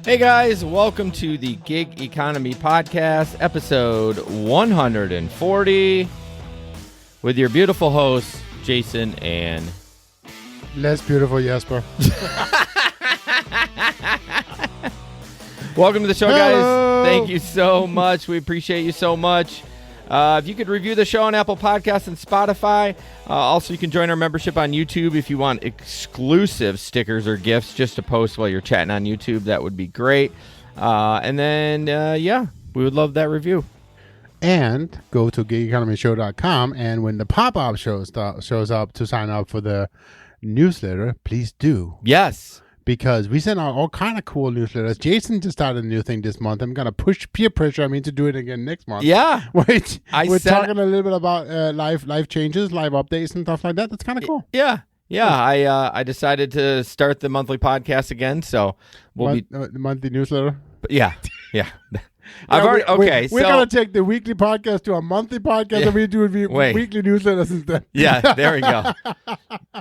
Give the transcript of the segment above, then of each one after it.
Hey guys, welcome to the Gig Economy Podcast, episode 140, with your beautiful hosts, Jason and... Less beautiful Jesper. Welcome to the show, guys. Hello. Thank you so much. We appreciate you so much. If you could review the show on Apple Podcasts and Spotify. Also, you can join our membership on YouTube if you want exclusive stickers or gifts just to post while you're chatting on YouTube. That would be great. And then, we would love that review. And go to gigeconomyshow.com, and when the pop-up shows up to sign up for the newsletter, please do. Yes. Because we send out all kind of cool newsletters. Jason just started a new thing this month. I'm going to push peer pressure. To do it again next month. Yeah. Wait, we're talking a little bit about life changes, live updates, and stuff like that. That's kind of cool. Yeah. Yeah. I decided to start the monthly podcast again, so we'll the monthly newsletter. Yeah. We're going to take the weekly podcast to a monthly podcast, and we do weekly newsletters instead. Yeah, there we go.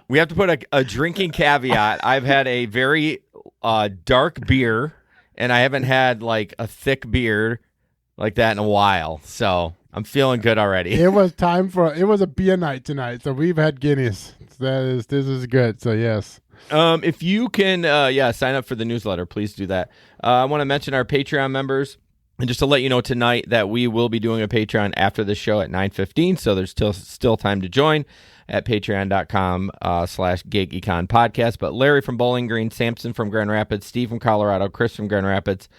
We have to put a drinking caveat. I've had a very dark beer, and I haven't had like a thick beer like that in a while, so I'm feeling good already. It was a beer night tonight, so we've had Guinness. This is good, so yes. If you can, sign up for the newsletter, please do that. I want to mention our Patreon members. And just to let you know tonight that we will be doing a Patreon after the show at 9:15, so there's still time to join at patreon.com/gigeconpodcast. But Larry from Bowling Green, Samson from Grand Rapids, Steve from Colorado, Chris from Grand Rapids,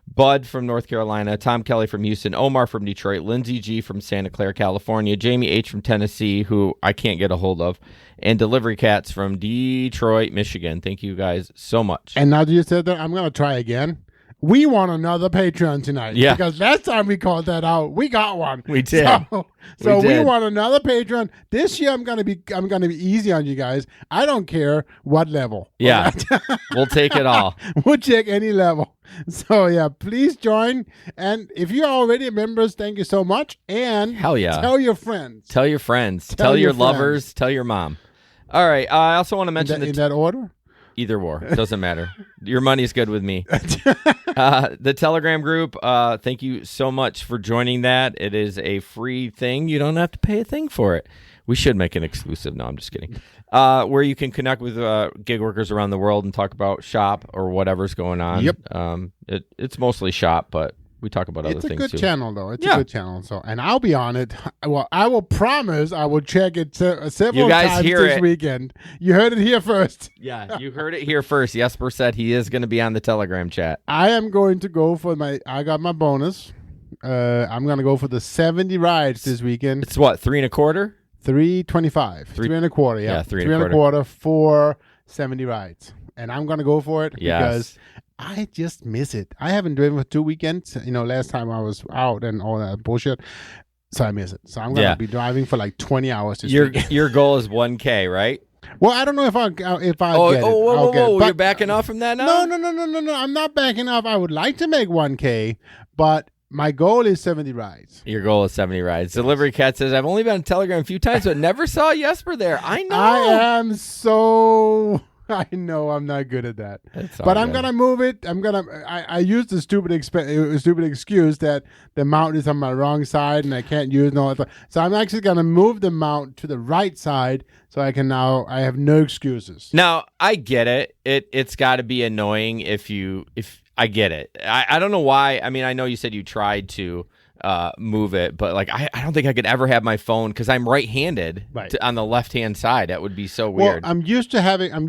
Bud from North Carolina, Tom Kelly from Houston, Omar from Detroit, Lindsay G from Santa Clara, California, Jamie H from Tennessee, who I can't get a hold of, and Delivery Cats from Detroit, Michigan. Thank you guys so much. And now that you said that, I'm going to try again. We want another Patreon tonight. Yeah. Because last time we called that out, we got one. We did. So we want another Patreon. This year I'm gonna be easy on you guys. I don't care what level. Yeah. We'll take it all. We'll check any level. So yeah, please join. And if you're already members, thank you so much. And hell yeah. Tell your friends. Tell your friends. Tell your lovers. Tell your mom. All right. I also want to mention in that order? Either war. Doesn't matter. Your money's good with me. The Telegram group, thank you so much for joining that. It is a free thing. You don't have to pay a thing for it. We should make an exclusive. No, I'm just kidding. Where you can connect with gig workers around the world and talk about shop or whatever's going on. Yep. It's mostly shop, but we talk about other things too. It's a good channel, though. It's a good channel. So, and I'll be on it. Well, I will promise I will check it several times this weekend. You heard it here first. Yeah, you heard it here first. Jesper said he is going to be on the Telegram chat. I am going to go for I got my bonus. I'm going to go for the 70 rides this weekend. It's what, 3 1/4? 325. 3 1/4, yeah. 3 1/4 for 70 rides. And I'm going to go for it because I just miss it. I haven't driven for 2 weekends. Last time I was out and all that bullshit. So I miss it. So I'm going to be driving for like 20 hours this weekend. Your goal is 1K, right? Well, I don't know if I get it. Whoa. You're backing off from that now? No. I'm not backing off. I would like to make 1K, but my goal is 70 rides. Your goal is 70 rides. Delivery Cat says, I've only been on Telegram a few times, but never saw Jesper there. I know. I know I'm not good at that, but I'm gonna move it. I use the stupid excuse that the mount is on my wrong side and I can't use no. So I'm actually gonna move the mount to the right side so I have no excuses. Now I get it. It's got to be annoying if I get it. I don't know why. I mean, I know you said you tried to move it, but like I don't think I could ever have my phone because I'm right-handed on the left-hand side. That would be so weird. Well, I'm used to having a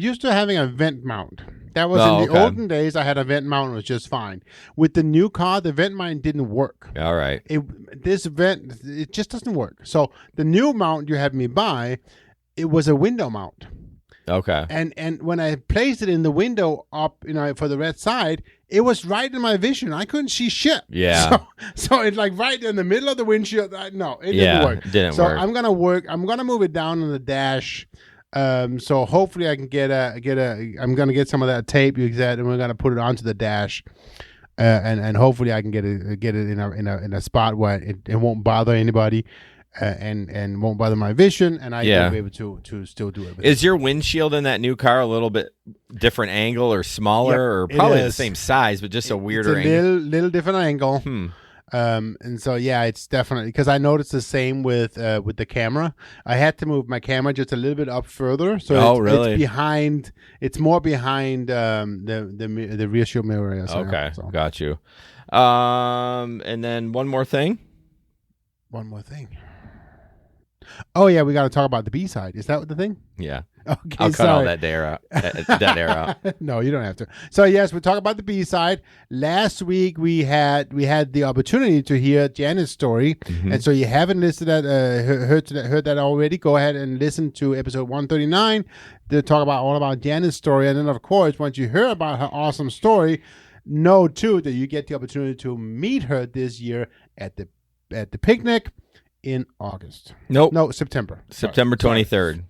vent mount. That was in the olden days. I had a vent mount, it was just fine. With the new car, the vent mount didn't work. All right. It just doesn't work. So the new mount you had me buy, it was a window mount. Okay. And when I placed it in the window up, for the red side, it was right in my vision. I couldn't see shit. Yeah. So it's like right in the middle of the windshield. Didn't work. It didn't work. So I'm gonna move it down on the dash. So hopefully I can I'm gonna get some of that tape you said, and we're gonna put it onto the dash. And hopefully I can get it in a spot where it won't bother anybody. and won't bother my vision, and I will be able to still do it. Is your windshield in that new car a little bit different angle or smaller, or probably the same size, but just a weirder angle? Little different angle. And so it's definitely, because I noticed the same with the camera. I had to move my camera just a little bit up further, so it's behind. It's more behind the rear shield mirror area. Okay, got you. And then one more thing. Oh yeah, we got to talk about the B side. Is that the thing? Yeah. Okay, I'll cut all that air out. That air out. No, you don't have to. So yes, we'll talk about the B side. Last week we had the opportunity to hear Janet's story, and so you haven't listened to that, heard that already. Go ahead and listen to episode 139 to talk about all about Janet's story, and then of course once you hear about her awesome story, know too that you get the opportunity to meet her this year at the picnic in August. No, September. September 23rd.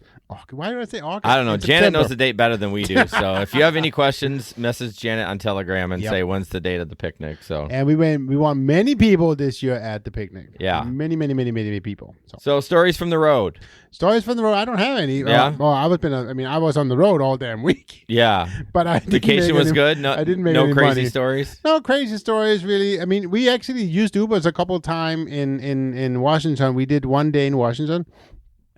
Why did I say August? I don't know. Janet knows the date better than we do. So if you have any questions, message Janet on Telegram and say when's the date of the picnic. So we want many people this year at the picnic. Yeah, many people. So stories from the road. Stories from the road. I don't have any. Yeah. I was on the road all damn week. Yeah. But vacation was good. No, I didn't make no any crazy money. Stories. No crazy stories, really. I mean, we actually used Ubers a couple of times in Washington. We did one day in Washington.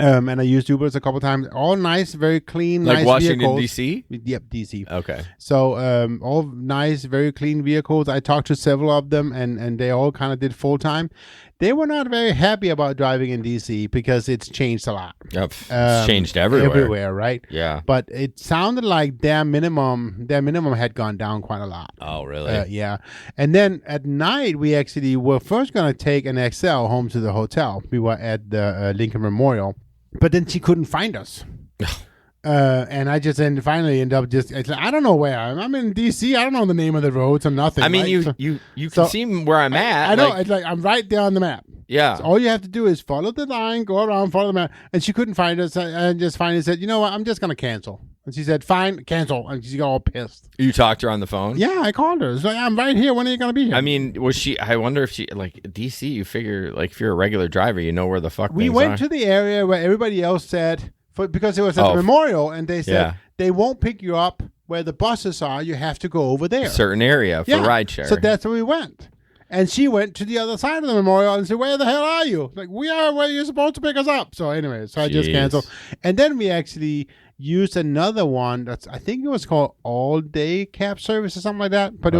And I used Ubers a couple of times. All nice, very clean, like nice Washington, vehicles. D.C.? Yep, D.C. Okay. So all nice, very clean vehicles. I talked to several of them, and they all kind of did full-time. They were not very happy about driving in D.C. because it's changed a lot. Yep. It's changed everywhere. Everywhere, right? Yeah. But it sounded like their minimum had gone down quite a lot. Oh, really? Yeah. And then at night, we actually were first going to take an XL home to the hotel. We were at the Lincoln Memorial. But then she couldn't find us. And I just finally ended up I don't know where I'm in D.C. I don't know the name of the roads or nothing. I mean, right? you can see where I'm at. I know. It's like I'm right there on the map. Yeah. So all you have to do is follow the line, go around, follow the map. And she couldn't find us. And just finally said, you know what? I'm just going to cancel. And she said, fine, cancel. And she got all pissed. You talked to her on the phone? Yeah, I called her. It's like, I'm right here. When are you going to be here? I mean, I wonder if she, like, D.C., you figure, like, if you're a regular driver, you know where the fuck we went to the area where everybody else said, because it was at the memorial, and they said, they won't pick you up where the buses are. You have to go over there. A certain area for rideshare. So that's where we went. And she went to the other side of the memorial and said, where the hell are you? Like, we are where you're supposed to pick us up. So anyway, I just canceled. And then we actually used another one I think it was called All Day Cab Service or something like that. But it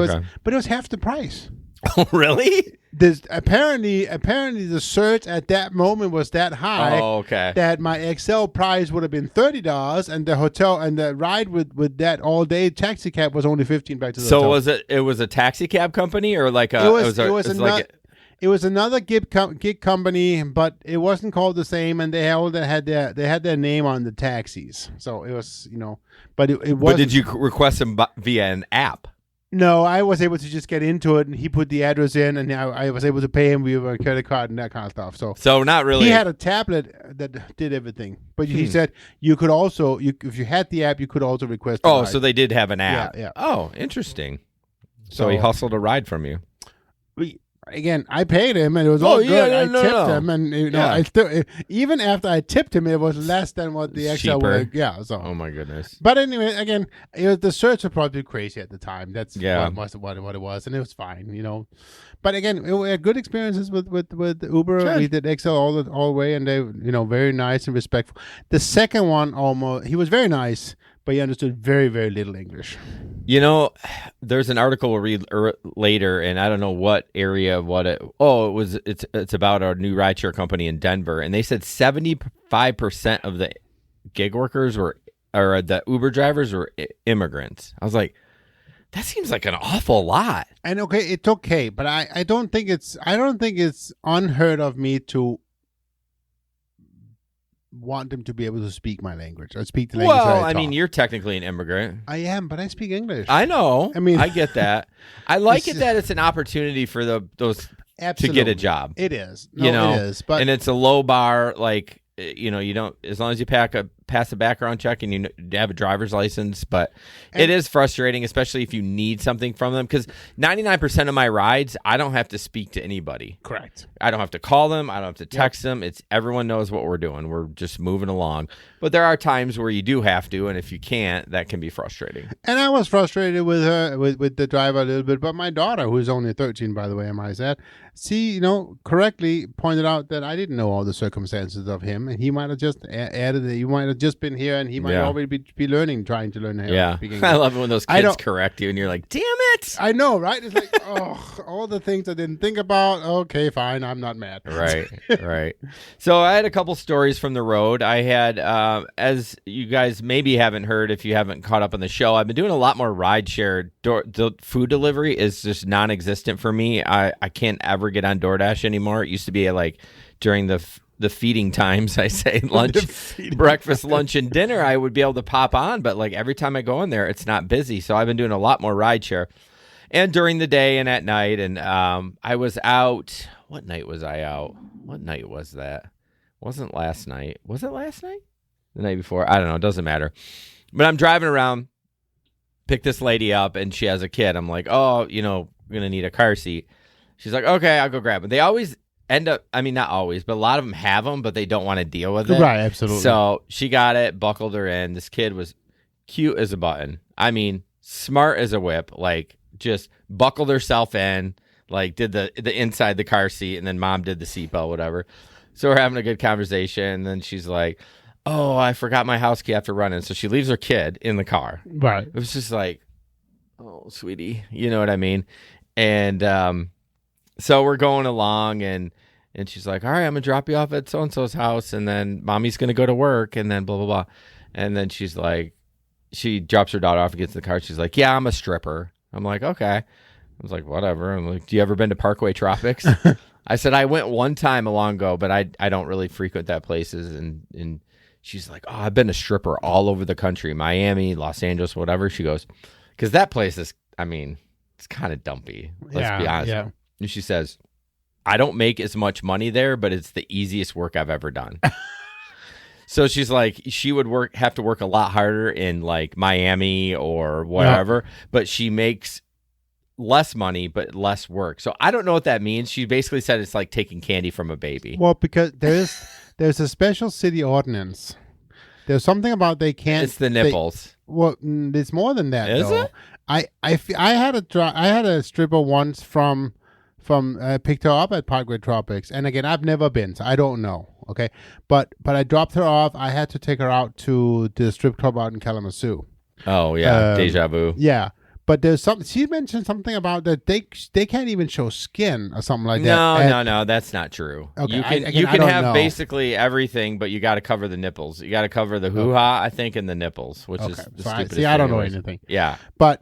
was half the price. Oh, really? Apparently the surge at that moment was that high that my XL price would have been $30, and the hotel and the ride with that all day taxi cab was only $15 back to the hotel. So it was a taxi cab company, or like it was another gig company, but it wasn't called the same, and they had their name on the taxis. So it was, but it was. But did you request them via an app? No, I was able to just get into it, and he put the address in, and I was able to pay him via a credit card and that kind of stuff. So not really. He had a tablet that did everything, but he said you could also, if you had the app, you could also request. Oh, so they did have an app. Yeah. Oh, interesting. So he hustled a ride from you. Again, I paid him, and it was all good. I tipped him, and I still, even after I tipped him, it was less than what the XL was. Yeah. So. Oh my goodness. But anyway, again, the search was probably crazy at the time. That's what it was, and it was fine, But again, we had good experiences with Uber. Sure. We did XL all the way, and they, very nice and respectful. The second one, he was very nice, but he understood very, very little English. There's an article we'll read later, and I don't know what area of it's about a new rideshare company in Denver, and they said 75% of the gig workers or the Uber drivers were immigrants. I was like, that seems like an awful lot. And it's okay, but I don't think it's unheard of me to want them to be able to speak my language or speak the language. Well, I mean, you're technically an immigrant. I am, but I speak English. I know. I mean, I get that. I like it that it's an opportunity for those to get a job. It is. It is. But and it's a low bar. Like, you don't, as long as you pass a background check and you have a driver's license. But it is frustrating, especially if you need something from them, because 99% of my rides, I don't have to speak to anybody. Correct. I don't have to call them. I don't have to text them. It's everyone knows what we're doing. We're just moving along. But there are times where you do have to, and if you can't, that can be frustrating. And I was frustrated with her, with the driver a little bit. But my daughter, who's only 13, by the way, I might say, she, correctly pointed out that I didn't know all the circumstances of him, and he might have just added that. He might have just been here, and he might already be trying to learn. Yeah, I love it when those kids correct you, and you're like, "Damn it!" I know, right? It's like, oh, all the things I didn't think about. Okay, fine, I'm not mad. Right. So I had a couple stories from the road. I had, as you guys maybe haven't heard, if you haven't caught up on the show, I've been doing a lot more rideshare. The food delivery is just non-existent for me. I can't ever get on DoorDash anymore. It used to be like during the feeding times, I say lunch, breakfast, lunch, and dinner, I would be able to pop on. But like every time I go in there, it's not busy. So I've been doing a lot more rideshare, and during the day and at night. And I was out. What night was I out? What night was that? Wasn't last night. Was it last night? The night before? I don't know. It doesn't matter. But I'm driving around, pick this lady up, and she has a kid. I'm like, oh, we're going to need a car seat. She's like, okay, I'll go grab it. They always end up, I mean, not always, but a lot of them have them, but they don't want to deal with it. Right, absolutely. So she got it, buckled her in. This kid was cute as a button. I mean, smart as a whip. Like, just buckled herself in, like did the inside the car seat, and then mom did the seatbelt, whatever. So we're having a good conversation, and then she's like, oh, I forgot my house key after running. So she leaves her kid in the car. Right. It was just like, oh, sweetie, you know what I mean? And so we're going along, and she's like, all right, I'm going to drop you off at so-and-so's house, and then mommy's going to go to work, and then blah, blah, blah. And then she's like, she drops her daughter off and gets in the car. She's like, yeah, I'm a stripper. I'm like, okay. I was like, whatever. I'm like, do you ever been to Parkway Tropics? I said, I went one time a long ago, but I don't really frequent that places. And she's like, oh, I've been a stripper all over the country, Miami, Los Angeles, whatever. She goes, because that place is, I mean, it's kind of dumpy. Let's be honest. Yeah. And she says, I don't make as much money there, but it's the easiest work I've ever done. So she's like, she would have to work a lot harder in like Miami or whatever, but she makes less money, but less work. So I don't know what that means. She basically said it's like taking candy from a baby. Well, because there's a special city ordinance. There's something about they can't. It's the nipples. It's more than that. Is though. it? I had a stripper once from picked her up at Parkway Tropics, and again, I've never been, so I don't know. Okay, but I dropped her off. I had to take her out to the strip club out in Kalamazoo. Oh yeah, deja vu. Yeah, but there's some. She mentioned something about that they can't even show skin or something like that. No, that's not true. Okay, you can have basically everything, but you got to cover the nipples. You got to cover the hoo-ha, I think, and the nipples, which is the stupidest thing. I don't know anything. Yeah, but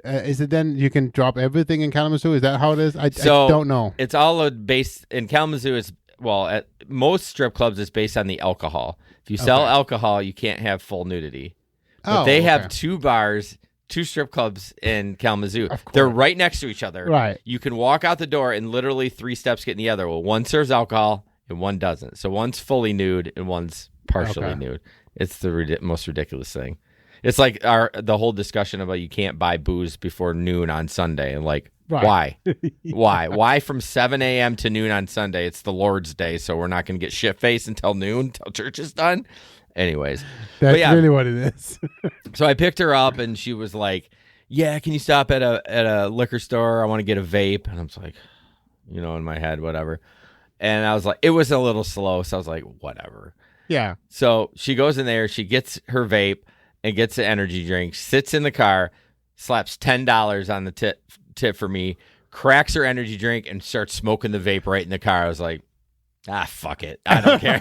is it then you can drop everything in Kalamazoo? Is that how it is? I don't know. It's all based in Kalamazoo. It's at most strip clubs, it's based on the alcohol. If you sell alcohol, you can't have full nudity. But they have two strip clubs in Kalamazoo. They're right next to each other. Right. You can walk out the door and literally 3 steps get in the other. Well, one serves alcohol and one doesn't. So one's fully nude and one's partially nude. It's the most ridiculous thing. It's like the whole discussion about you can't buy booze before noon on Sunday. And like, why? Why from 7 a.m. to noon on Sunday? It's the Lord's Day, so we're not going to get shit-faced until noon, until church is done. Anyways. That's really what it is. So I picked her up, and she was like, yeah, can you stop at a liquor store? I want to get a vape. And I was like, in my head, whatever. And I was like, it was a little slow, so I was like, whatever. Yeah. So she goes in there, she gets her vape and gets an energy drink, sits in the car, slaps $10 on the tip for me, cracks her energy drink, and starts smoking the vape right in the car. I was like, fuck it. I don't care.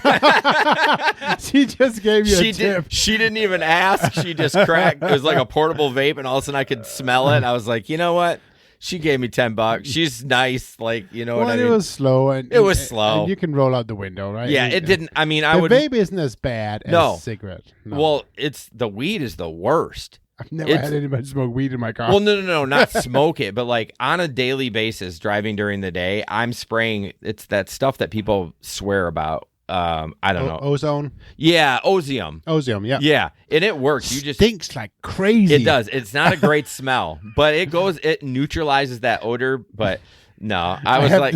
She just gave you a tip. She didn't even ask. She just cracked. It was like a portable vape, and all of a sudden I could smell it. I was like, you know what? She gave me $10. She's nice. Like, what I mean? It was slow. It was slow. And you can roll out the window, right? Yeah, it didn't. I mean, the vape isn't as bad as a cigarette. No. Well, the weed is the worst. I've never had anybody smoke weed in my car. Well, no, not smoke it, but like on a daily basis, driving during the day, I'm spraying. It's that stuff that people swear about. I don't know. Ozone? Yeah, Ozium. Ozium, yeah. Yeah, and it works. You just stinks like crazy. It does. It's not a great smell, but it neutralizes that odor. But no, I was like,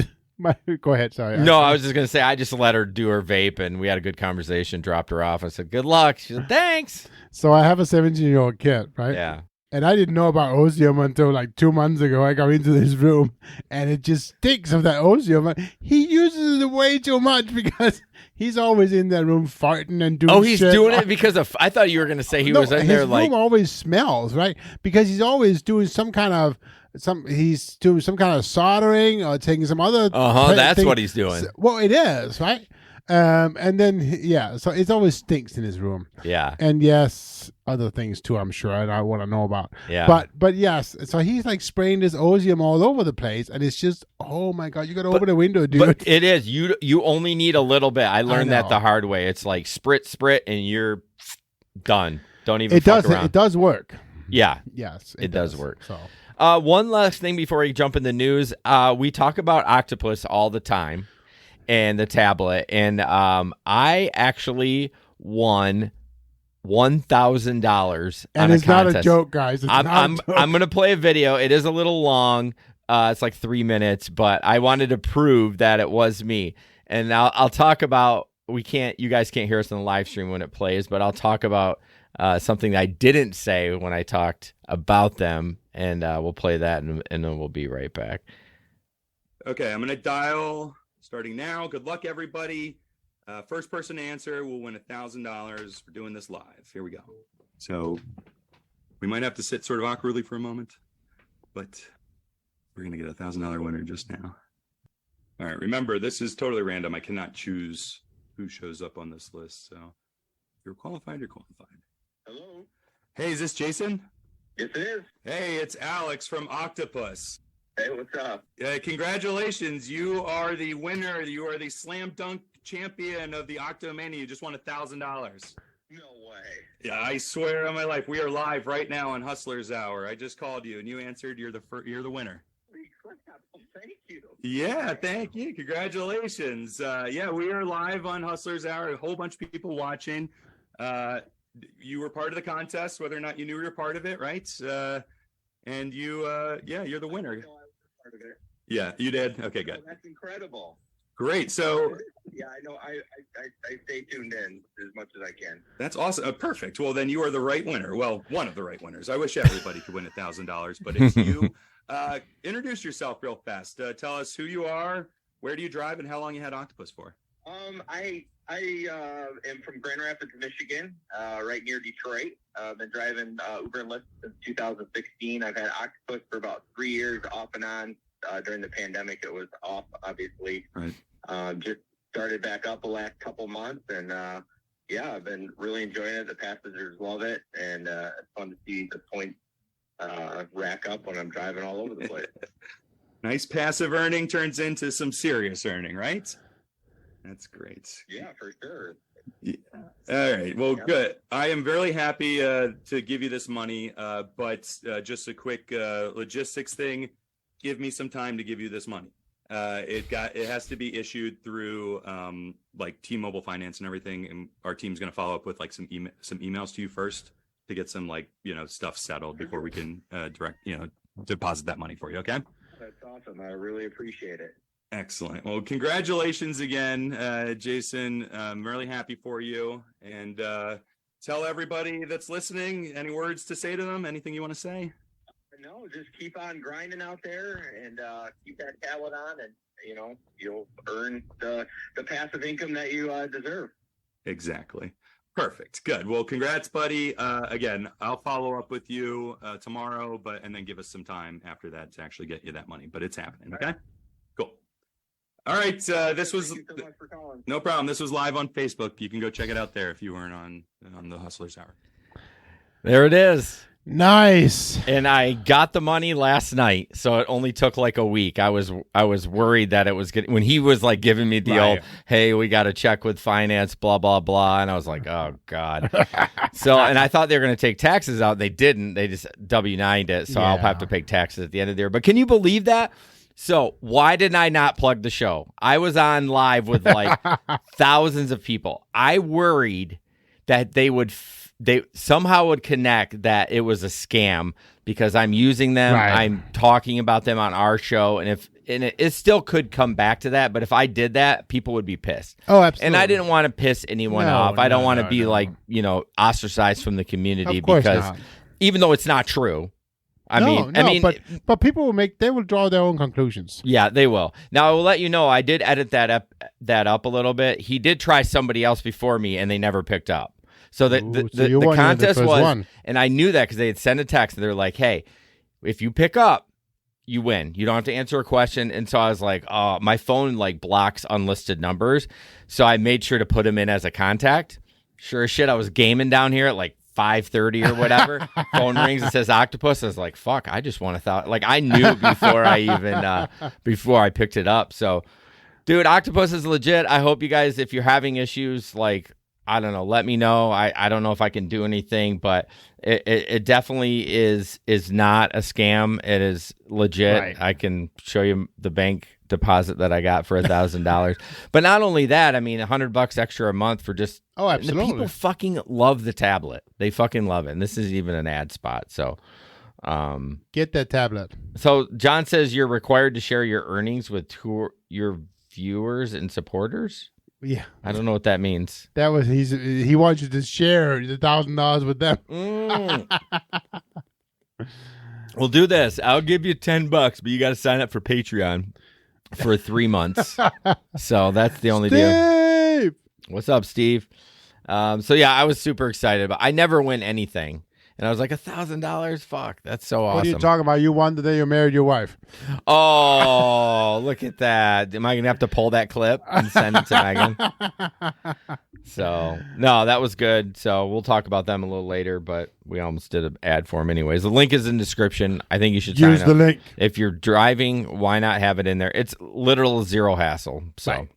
Go ahead. Sorry. No, I was just going to say, I just let her do her vape, and we had a good conversation, dropped her off. I said, good luck. She said, thanks. So I have a 17-year-old kid, right? Yeah. And I didn't know about osium until like 2 months ago. I got into this room, and it just stinks of that osium. He uses it way too much because he's always in that room farting and doing Oh, he's shit. doing it because of, I thought you were going to say he was in there like. His room always smells, right? Because he's always doing some kind of soldering or taking some other. That's thing. what he's doing. Well, it is, right? And then, so it always stinks in his room. Yeah. And yes, other things too, I'm sure, and I want to know about. Yeah. But yes, so he's like spraying this osium all over the place, and it's just, oh my God, you got to open the window, dude. But it is. You only need a little bit. I learned that the hard way. It's like sprit, and you're done. Don't even fuck around. It does work. Yeah. Yes. It does work. So. One last thing before we jump in the news. We talk about Octopus all the time. And the tablet, and I actually won $1,000. And it's not a joke, guys. I'm gonna play a video. It is a little long. It's like 3 minutes, but I wanted to prove that it was me. And I'll talk about. You guys can't hear us in the live stream when it plays, but I'll talk about something that I didn't say when I talked about them, and we'll play that, and then we'll be right back. Okay, I'm gonna dial. Starting now. Good luck, everybody. First person to answer will win $1,000 for doing this live. Here we go. So we might have to sit sort of awkwardly for a moment, but we're going to get a $1,000 winner just now. All right. Remember, this is totally random. I cannot choose who shows up on this list. So if you're qualified, you're qualified. Hello. Hey, is this Jason? Yes, it is. Hey, it's Alex from Octopus. Hey, what's up? Congratulations. You are the winner. You are the slam dunk champion of the Octomania. You just won $1,000. No way. Yeah, I swear on my life. We are live right now on Hustlers Hour. I just called you and you answered. You're the winner. Thank you. Yeah, thank you. Congratulations. We are live on Hustlers Hour. A whole bunch of people watching. You were part of the contest, whether or not you knew you were part of it, right? And you're the winner. Part of it. Yeah, you did. Okay, good. Oh, that's incredible. Great. So yeah, I know. I stay tuned in as much as I can. That's awesome. Perfect. Well, then you are the right winner. Well, one of the right winners. I wish everybody could win $1,000, but it's you. Introduce yourself real fast. Tell us who you are, where do you drive, and how long you had Octopus for. I am from Grand Rapids, Michigan, right near Detroit. I've been driving Uber and Lyft since 2016. I've had Octopus for about 3 years, off and on. During the pandemic, it was off, obviously. Right. Just started back up the last couple months, and I've been really enjoying it. The passengers love it, and it's fun to see the points rack up when I'm driving all over the place. Nice passive earning turns into some serious earning, right? That's great. Yeah, for sure. Yeah. All right. Well, good. I am very happy to give you this money, but just a quick logistics thing. Give me some time to give you this money. It has to be issued through like T-Mobile Finance and everything, and our team's going to follow up with like some emails to you first to get some stuff settled before we can deposit that money for you. Okay. That's awesome. I really appreciate it. Excellent. Well, congratulations again, Jason. I'm really happy for you. And tell everybody that's listening, any words to say to them? Anything you want to say? No, just keep on grinding out there and keep that talent on, and you'll earn the passive income that you deserve. Exactly. Perfect. Good. Well, congrats, buddy. Again, I'll follow up with you tomorrow, and then give us some time after that to actually get you that money. But it's happening. Okay. Cool. All right. This was Thank you so much for calling. No problem. This was live on Facebook. You can go check it out there if you weren't on the Hustlers Hour. There it is. Nice. And I got the money last night, so it only took like a week. I was worried that it was getting, when he was like giving me the old, hey, we got to check with finance, blah, blah, blah. And I was like, oh, God. And I thought they were going to take taxes out. They didn't. They just W-9'd it. So I'll have to pay taxes at the end of the year. But can you believe that? So why didn't I not plug the show? I was on live with like thousands of people. I worried that they somehow would connect that it was a scam because I'm using them, I'm talking about them on our show, and it still could come back to that. But if I did that, people would be pissed. Oh, absolutely. And I didn't want to piss anyone off. I don't want to be like ostracized from the community because even though it's not true. I mean, but people will draw their own conclusions. Yeah, they will. Now I will let you know, I did edit that up a little bit. He did try somebody else before me, and they never picked up. So the contest was, and I knew that because they had sent a text. And they're like, "Hey, if you pick up, you win. You don't have to answer a question." And so I was like, "Oh, my phone like blocks unlisted numbers," so I made sure to put him in as a contact. Sure as shit, I was gaming down here at like 5:30 or whatever. Phone rings, it says Octopus. I was like, fuck, I just want to like I knew before I picked it up. So dude, Octopus is legit. I hope you guys, if you're having issues, like, I don't know, let me know. I don't know if I can do anything, but it definitely is not a scam. It is legit. Right. I can show you the bank deposit that I got for $1,000. But not only that, I mean, $100 extra a month for just. Oh, absolutely. The people fucking love the tablet. They fucking love it. And this is even an ad spot. So get that tablet. So John says you're required to share your earnings with your viewers and supporters. Yeah, I don't know what that means. That was he wants you to share the $1,000 with them. We'll do this. I'll give you $10, but you got to sign up for Patreon for 3 months. So that's the only deal. What's up, Steve? So yeah, I was super excited, but I never win anything. And I was like, $1,000? Fuck, that's so awesome. What are you talking about? You won the day you married your wife. Oh, look at that. Am I going to have to pull that clip and send it to Megan? So, no, that was good. So we'll talk about them a little later, but we almost did an ad for them anyways. The link is in the description. I think you should use the link. If you're driving, why not have it in there? It's literal zero hassle. So, right.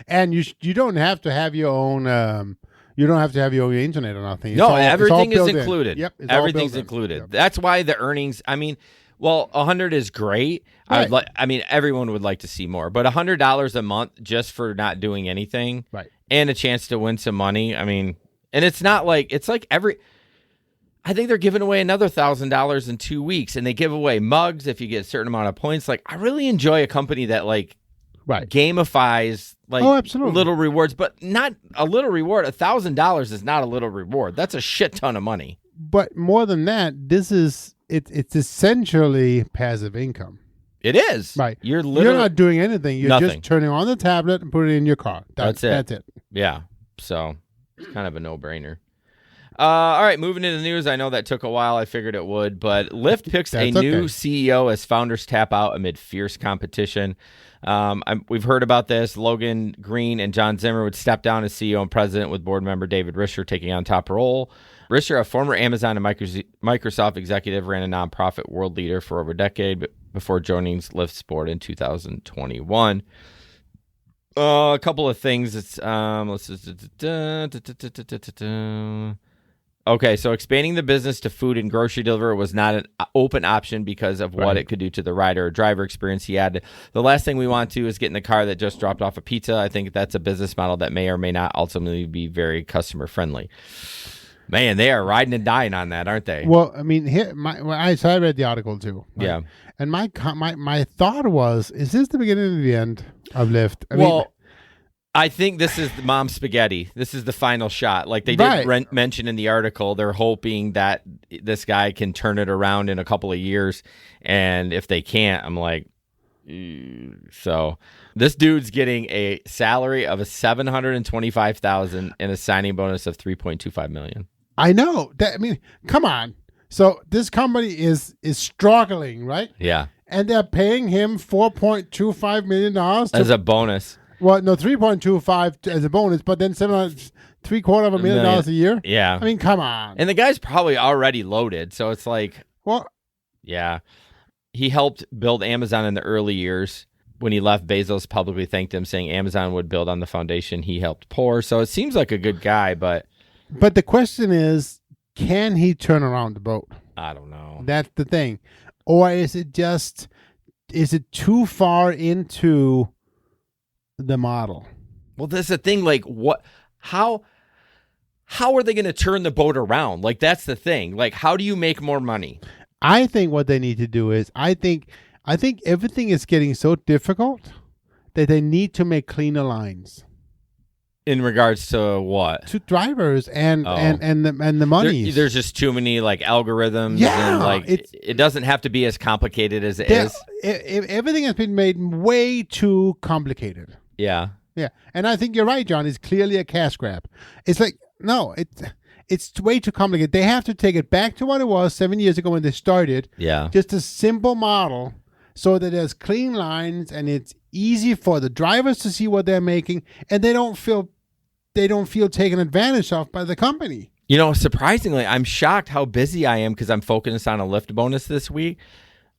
And you don't have to have your own... You don't have to have your own internet or nothing. Everything is included. Yep, everything's included. Yep. That's why the earnings. I mean, well, 100 is great. Right. I mean, everyone would like to see more, but $100 a month just for not doing anything, right? And a chance to win some money. I mean, and it's not like it's like I think they're giving away another $1,000 in 2 weeks, and they give away mugs if you get a certain amount of points. Like, I really enjoy a company that like. Right. Gamifies like absolutely. Little rewards, but not a little reward. $1,000 is not a little reward. That's a shit ton of money. But more than that, it's essentially passive income. It is. Right. You're not doing anything. You're just turning on the tablet and putting it in your car. That's it. Yeah. So it's kind of a no-brainer. All right, moving into the news. I know that took a while. I figured it would, but Lyft picks a new CEO as founders tap out amid fierce competition. We've heard about this. Logan Green and John Zimmer would step down as CEO and president, with board member David Risher taking on top role. Risher, a former Amazon and Microsoft executive, ran a nonprofit world leader for over a decade before joining Lyft's board in 2021. A couple of things. It's okay, so expanding the business to food and grocery delivery was not an open option because of what it could do to the rider or driver experience. He added, the last thing we want to is get in the car that just dropped off a pizza. I think that's a business model that may or may not ultimately be very customer friendly. Man, they are riding and dying on that, aren't they? Well, I mean, I read the article too. Right? Yeah. And my thought was, is this the beginning of the end of Lyft? I think this is Mom Spaghetti. This is the final shot. Like they did mention in the article, they're hoping that this guy can turn it around in a couple of years. And if they can't, I'm like, so this dude's getting a salary of $725,000 and a signing bonus of $3.25 million. I know that. I mean, come on. So this company is struggling, right? Yeah. And they're paying him $4.25 million as a bonus. Well, no, 3.25 as a bonus, but then $7.75 a year. Yeah, I mean, come on. And the guy's probably already loaded, so it's like, well, yeah. He helped build Amazon in the early years. When he left, Bezos publicly thanked him, saying Amazon would build on the foundation he helped pour. So it seems like a good guy, but the question is, can he turn around the boat? I don't know. That's the thing, or is it too far into the model? Well, that's the thing. Like, how how are they going to turn the boat around? Like, that's the thing. Like, how do you make more money? I think what they need to do is, I think everything is getting so difficult that they need to make cleaner lines. In regards to what? To drivers and the money. There's just too many like algorithms. Yeah, and like it doesn't have to be as complicated as it is. Everything has been made way too complicated. Yeah. Yeah, and I think you're right, John. It's clearly a cash grab. It's like, no, it's way too complicated. They have to take it back to what it was 7 years ago when they started. Yeah. Just a simple model so that there's clean lines and it's easy for the drivers to see what they're making, and they don't feel taken advantage of by the company. You know, surprisingly, I'm shocked how busy I am because I'm focused on a Lyft bonus this week.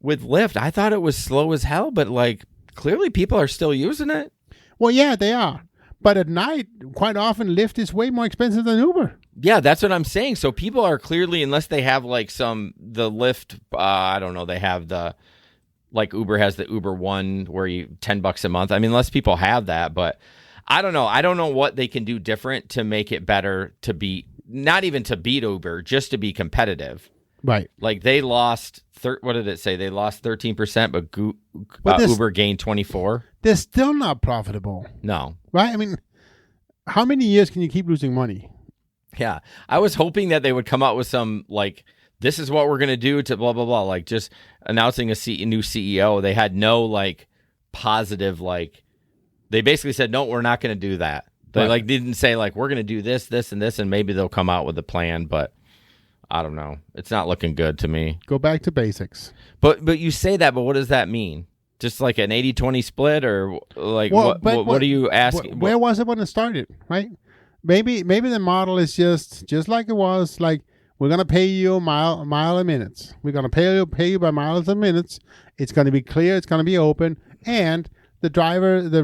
With Lyft, I thought it was slow as hell, but like clearly people are still using it. Well, yeah, they are. But at night, quite often, Lyft is way more expensive than Uber. Yeah, that's what I'm saying. So people are clearly, unless they have like the Lyft, I don't know, they have like Uber has the Uber One where you $10 a month. I mean, unless people have that, but I don't know. I don't know what they can do different to make it better to be, not even to beat Uber, just to be competitive. Right. Like they lost, what did it say? They lost 13%, but Uber gained 24%. They're still not profitable. No. Right? I mean, how many years can you keep losing money? Yeah. I was hoping that they would come out with some, like, this is what we're going to do to blah, blah, blah. Like just announcing a new CEO. They had no, like, positive, like, they basically said, no, we're not going to do that. They, like, didn't say, like, we're going to do this, this, and this, and maybe they'll come out with a plan, but I don't know. It's not looking good to me. Go back to basics. But you say that, but what does that mean? Just like an 80-20 split, or like what are you asking? Where was it when it started, right? Maybe the model is just like it was, like we're going to pay you a mile a minute. We're going to pay you by miles a minute. It's going to be clear, it's going to be open, and the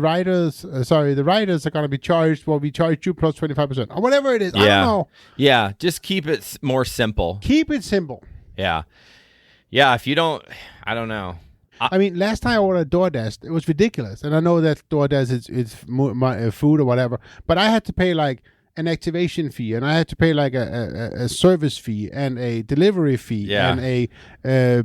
riders are going to be charged. Well, we charge you plus 25% or whatever it is. Yeah. I don't know. Yeah, just keep it more simple. Keep it simple. Yeah. Yeah, if you don't, I don't know. I mean, last time I ordered DoorDash, it was ridiculous. And I know that DoorDash is food or whatever, but I had to pay like an activation fee, and I had to pay like a service fee and a delivery fee and a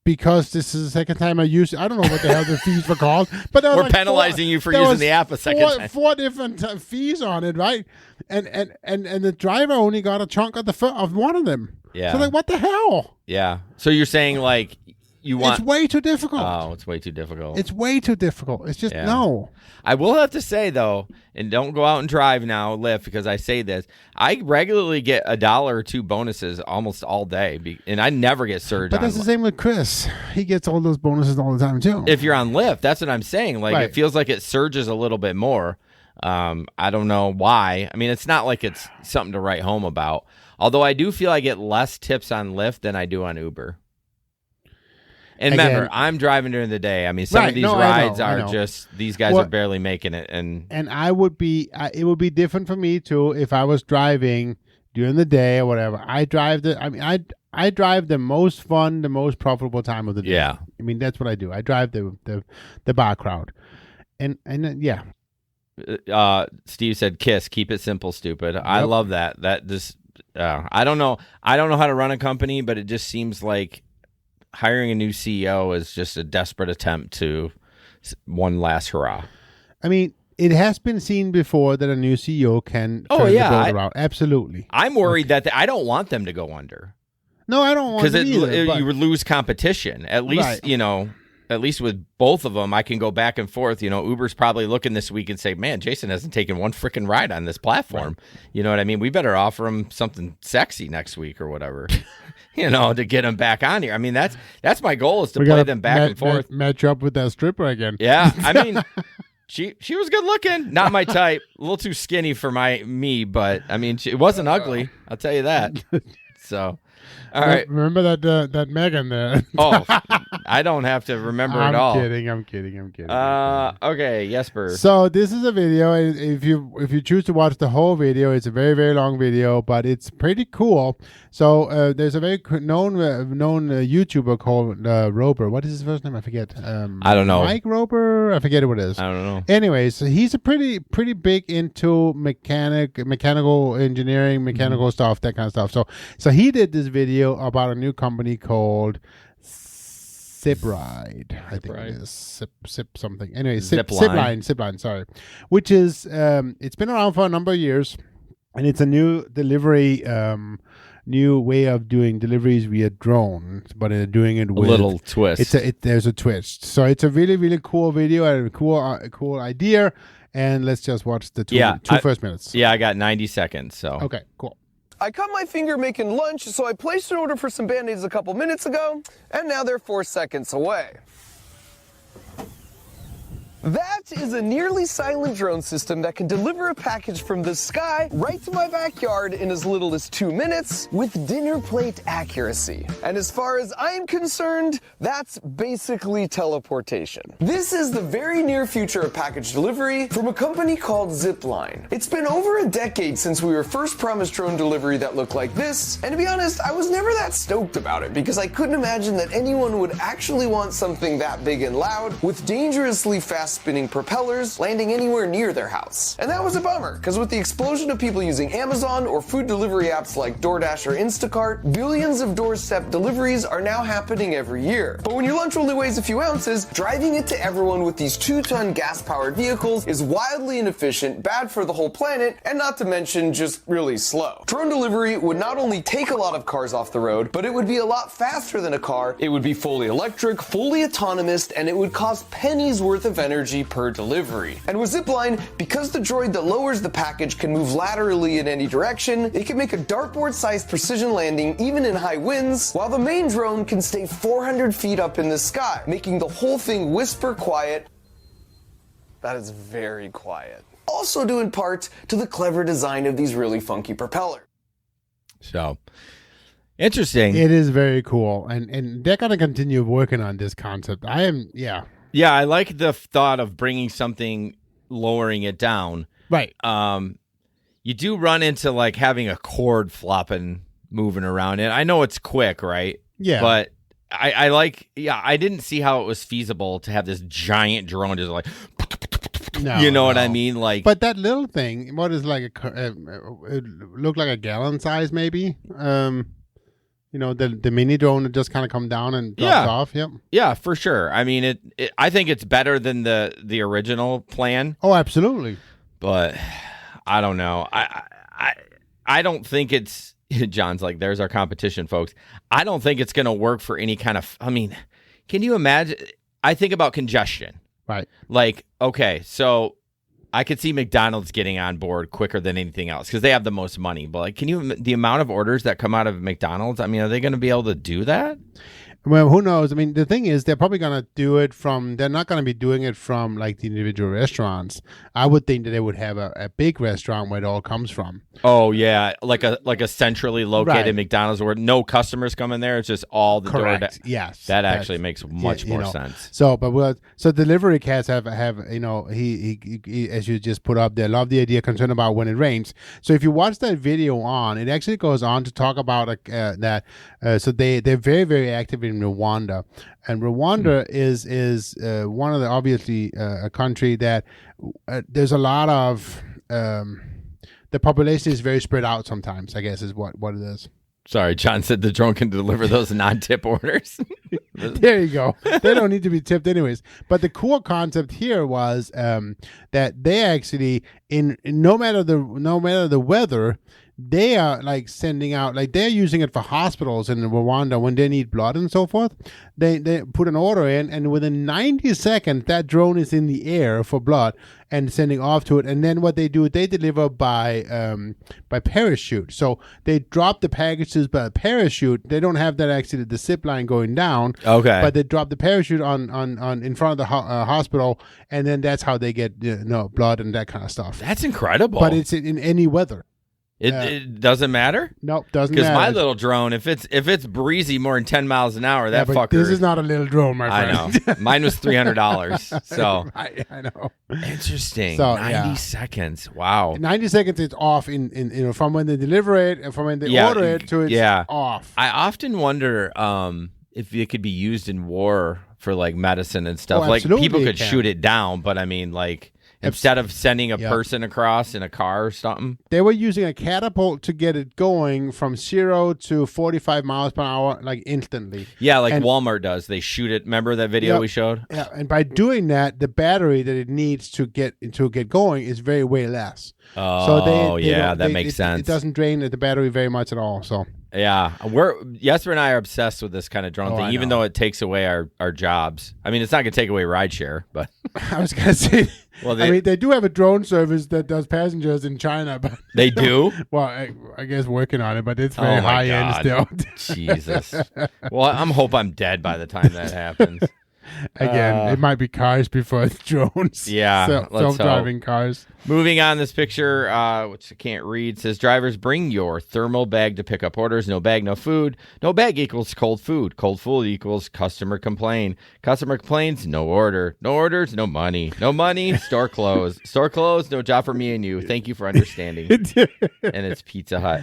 because this is the second time I used it. I don't know what the hell the fees were called, but we're like penalizing you for using the app a second time. Four different fees on it, right? And the driver only got a chunk of one of them. Yeah. So like, what the hell? Yeah. So you're saying like you want? It's way too difficult. Oh, it's way too difficult. It's way too difficult. It's just no. I will have to say though, and don't go out and drive now, Lyft, because I say this. I regularly get $1 or $2 bonuses almost all day, and I never get surge. But that's the same with Chris. He gets all those bonuses all the time too. If you're on Lyft, that's what I'm saying. Like It feels like it surges a little bit more. I don't know why. I mean, it's not like it's something to write home about. Although I do feel I get less tips on Lyft than I do on Uber. And remember, I'm driving during the day. I mean, some of these rides are just, these guys are barely making it. And I would be, it would be different for me too if I was driving during the day or whatever. I drive the most fun, the most profitable time of the day. Yeah. I mean, that's what I do. I drive the bar crowd. And yeah. Steve said, "Kiss, keep it simple, stupid." Yep. I love that. That just, I don't know how to run a company, but it just seems like hiring a new CEO is just a desperate attempt to one last hurrah. I mean, it has been seen before that a new CEO can turn the boat around. Absolutely. I'm worried that I don't want them to go under. No, I don't want them either. Because you would lose competition. At least, at least with both of them, I can go back and forth. Uber's probably looking this week and say, man, Jason hasn't taken one freaking ride on this platform. Right. You know what I mean? We better offer him something sexy next week or whatever, to get him back on here. I mean, that's my goal, is to play them back and forth. Match up with that stripper again. Yeah. I mean, she was good looking. Not my type. A little too skinny for me, but I mean, it wasn't ugly. I'll tell you that. So. All right. Remember that Megan there? Oh, I don't have to remember it all. I'm kidding. Okay, Jesper. So this is a video. If you choose to watch the whole video, it's a very, very long video, but it's pretty cool. So there's a very known YouTuber called Roper. What is his first name? I forget. I don't know. Mike Roper? I forget what it is. I don't know. Anyways, so he's a pretty big into mechanical engineering, mechanical stuff, that kind of stuff. So he did this video about a new company called Zipride. I think it is Zip something. Anyway, Zipline. Sorry, which is it's been around for a number of years, and it's a new delivery. New way of doing deliveries via drone, but they're doing it with a little twist. There's a twist. So it's a really, really cool video and a cool idea. And let's just watch the two first minutes. Yeah, I got 90 seconds. So okay, cool. I cut my finger making lunch, so I placed an order for some Band-Aids a couple minutes ago, and now they're 4 seconds away. That is a nearly silent drone system that can deliver a package from the sky right to my backyard in as little as 2 minutes with dinner plate accuracy. And as far as I'm concerned, that's basically teleportation. This is the very near future of package delivery from a company called Zipline. It's been over a decade since we were first promised drone delivery that looked like this, and to be honest, I was never that stoked about it because I couldn't imagine that anyone would actually want something that big and loud with dangerously fast spinning propellers landing anywhere near their house. And that was a bummer, because with the explosion of people using Amazon or food delivery apps like DoorDash or Instacart, billions of doorstep deliveries are now happening every year. But when your lunch only weighs a few ounces, driving it to everyone with these 2-ton gas-powered vehicles is wildly inefficient, bad for the whole planet, and not to mention just really slow. Drone delivery would not only take a lot of cars off the road, but it would be a lot faster than a car, it would be fully electric, fully autonomous, and it would cost pennies worth of energy per delivery. And with Zipline, because the droid that lowers the package can move laterally in any direction, it can make a dartboard-sized precision landing even in high winds, while the main drone can stay 400 feet up in the sky, making the whole thing whisper quiet. That is very quiet. Also due in part to the clever design of these really funky propellers. So, interesting. It is very cool, and they're going to continue working on this concept. Yeah, I like the thought of bringing something, lowering it down. Right. You do run into like having a cord flopping, moving around it. I know it's quick, right? Yeah. But I didn't see how it was feasible to have this giant drone just like, what I mean? Like, but that little thing, what is like it looked like a gallon size, maybe. The mini drone would just kind of come down and drops off. Yep. Yeah, for sure. I mean, I think it's better than the original plan. Oh, absolutely. But I don't know. I don't think it's. John's like, there's our competition, folks. I don't think it's going to work for any kind of. I mean, can you imagine? I think about congestion. Right. Like, okay, so I could see McDonald's getting on board quicker than anything else because they have the most money. But like, the amount of orders that come out of McDonald's? I mean, are they going to be able to do that? Well, who knows? I mean, the thing is, they're probably going to do it they're not going to be doing it from like the individual restaurants. I would think that they would have a big restaurant where it all comes from. Oh, yeah. Like a centrally located McDonald's where no customers come in there. It's just all the door. Yes. That actually makes much more sense. So, so delivery cats have he as you just put up there, love the idea, concerned about when it rains. So if you watch that video it actually goes on to talk about that. So they're very, very active in Rwanda, and Rwanda is one of the obviously a country that there's a lot of the population is very spread out sometimes, I guess is what it is. Sorry, John said the drone can deliver those non-tip orders. There you go. They don't need to be tipped anyways. But the cool concept here was that they actually in no matter the weather, they are like sending out, like they're using it for hospitals in Rwanda when they need blood and so forth. They put an order in, and within 90 seconds, that drone is in the air for blood and sending off to it. And then what they do, they deliver by parachute. So they drop the packages by parachute. They don't have that actually the zip line going down. Okay. But they drop the parachute on in front of the hospital, and then that's how they get blood and that kind of stuff. That's incredible. But it's in any weather. It doesn't matter? Nope, doesn't matter. Because my little drone, if it's breezy more than 10 miles an hour, that fucker. This is not a little drone, my friend. I know. Mine was $300. So I know. Interesting. So, 90 seconds. Wow. 90 seconds it's off in from when they deliver it and from when they order it to it's off. I often wonder if it could be used in war for like medicine and stuff. Like people could shoot it down, but I mean like instead of sending a person across in a car or something. They were using a catapult to get it going from 0 to 45 miles per hour, like instantly. Yeah, like Walmart does. They shoot it. Remember that video we showed? Yeah, and by doing that, the battery that it needs to get going is way less. Oh, that makes sense. It doesn't drain the battery very much at all. So yeah, Jesper and I are obsessed with this kind of drone thing, even though it takes away our jobs. I mean, it's not going to take away rideshare, but I was going to say. Well, they do have a drone service that does passengers in China, but they do. Well, I guess working on it, but it's very high end still. Jesus. Well, hope I'm dead by the time that happens. Again, it might be cars before drones. Yeah, self-driving cars. Moving on, this picture, which I can't read, says, drivers, bring your thermal bag to pick up orders. No bag, no food. No bag equals cold food. Cold food equals customer complain. Customer complains, no order. No orders, no money. No money, store closed. Store closed, no job for me and you. Thank you for understanding. And it's Pizza Hut.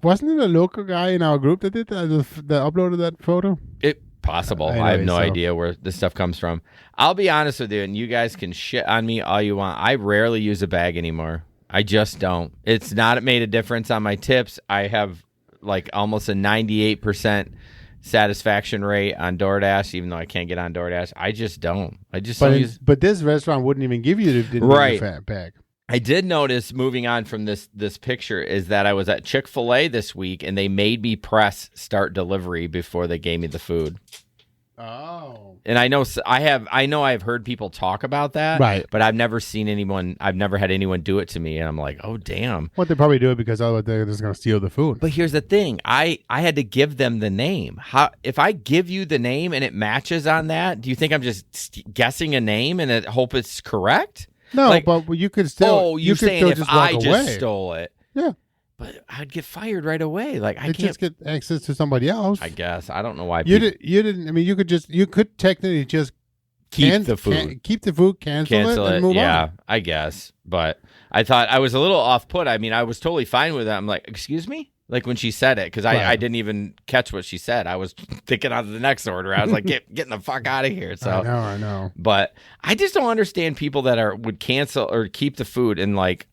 Wasn't it a local guy in our group that did that uploaded that photo? Possible. I have no idea where this stuff comes from. I'll be honest with you, and you guys can shit on me all you want. I rarely use a bag anymore. I just don't. It's not made a difference on my tips. I have like almost a 98% satisfaction rate on DoorDash, even though I can't get on DoorDash. I just don't. But this restaurant wouldn't even give you the bag. I did notice, moving on from this picture, is that I was at Chick-fil-A this week, and they made me press start delivery before they gave me the food. Oh. And I know I've heard people talk about that, right? But I've never had anyone do it to me, and I'm like, oh damn. Well, they probably do it because otherwise they're just going to steal the food. But here's the thing: I had to give them the name. If I give you the name and it matches on that, do you think I'm just guessing a name and hope it's correct? No, but you could still. Oh, you're saying if I just just stole it? Yeah. But I'd get fired right away. Like I can't just get access to somebody else. I guess I don't know why you didn't. I mean, you could technically just keep the food, cancel it, and move on. Yeah, I guess. But I thought I was a little off put. I mean, I was totally fine with that. I'm like, excuse me. Like when she said it, because I didn't even catch what she said. I was thinking on the next order. I was like, getting the fuck out of here. So I know. But I just don't understand people that would cancel or keep the food and like.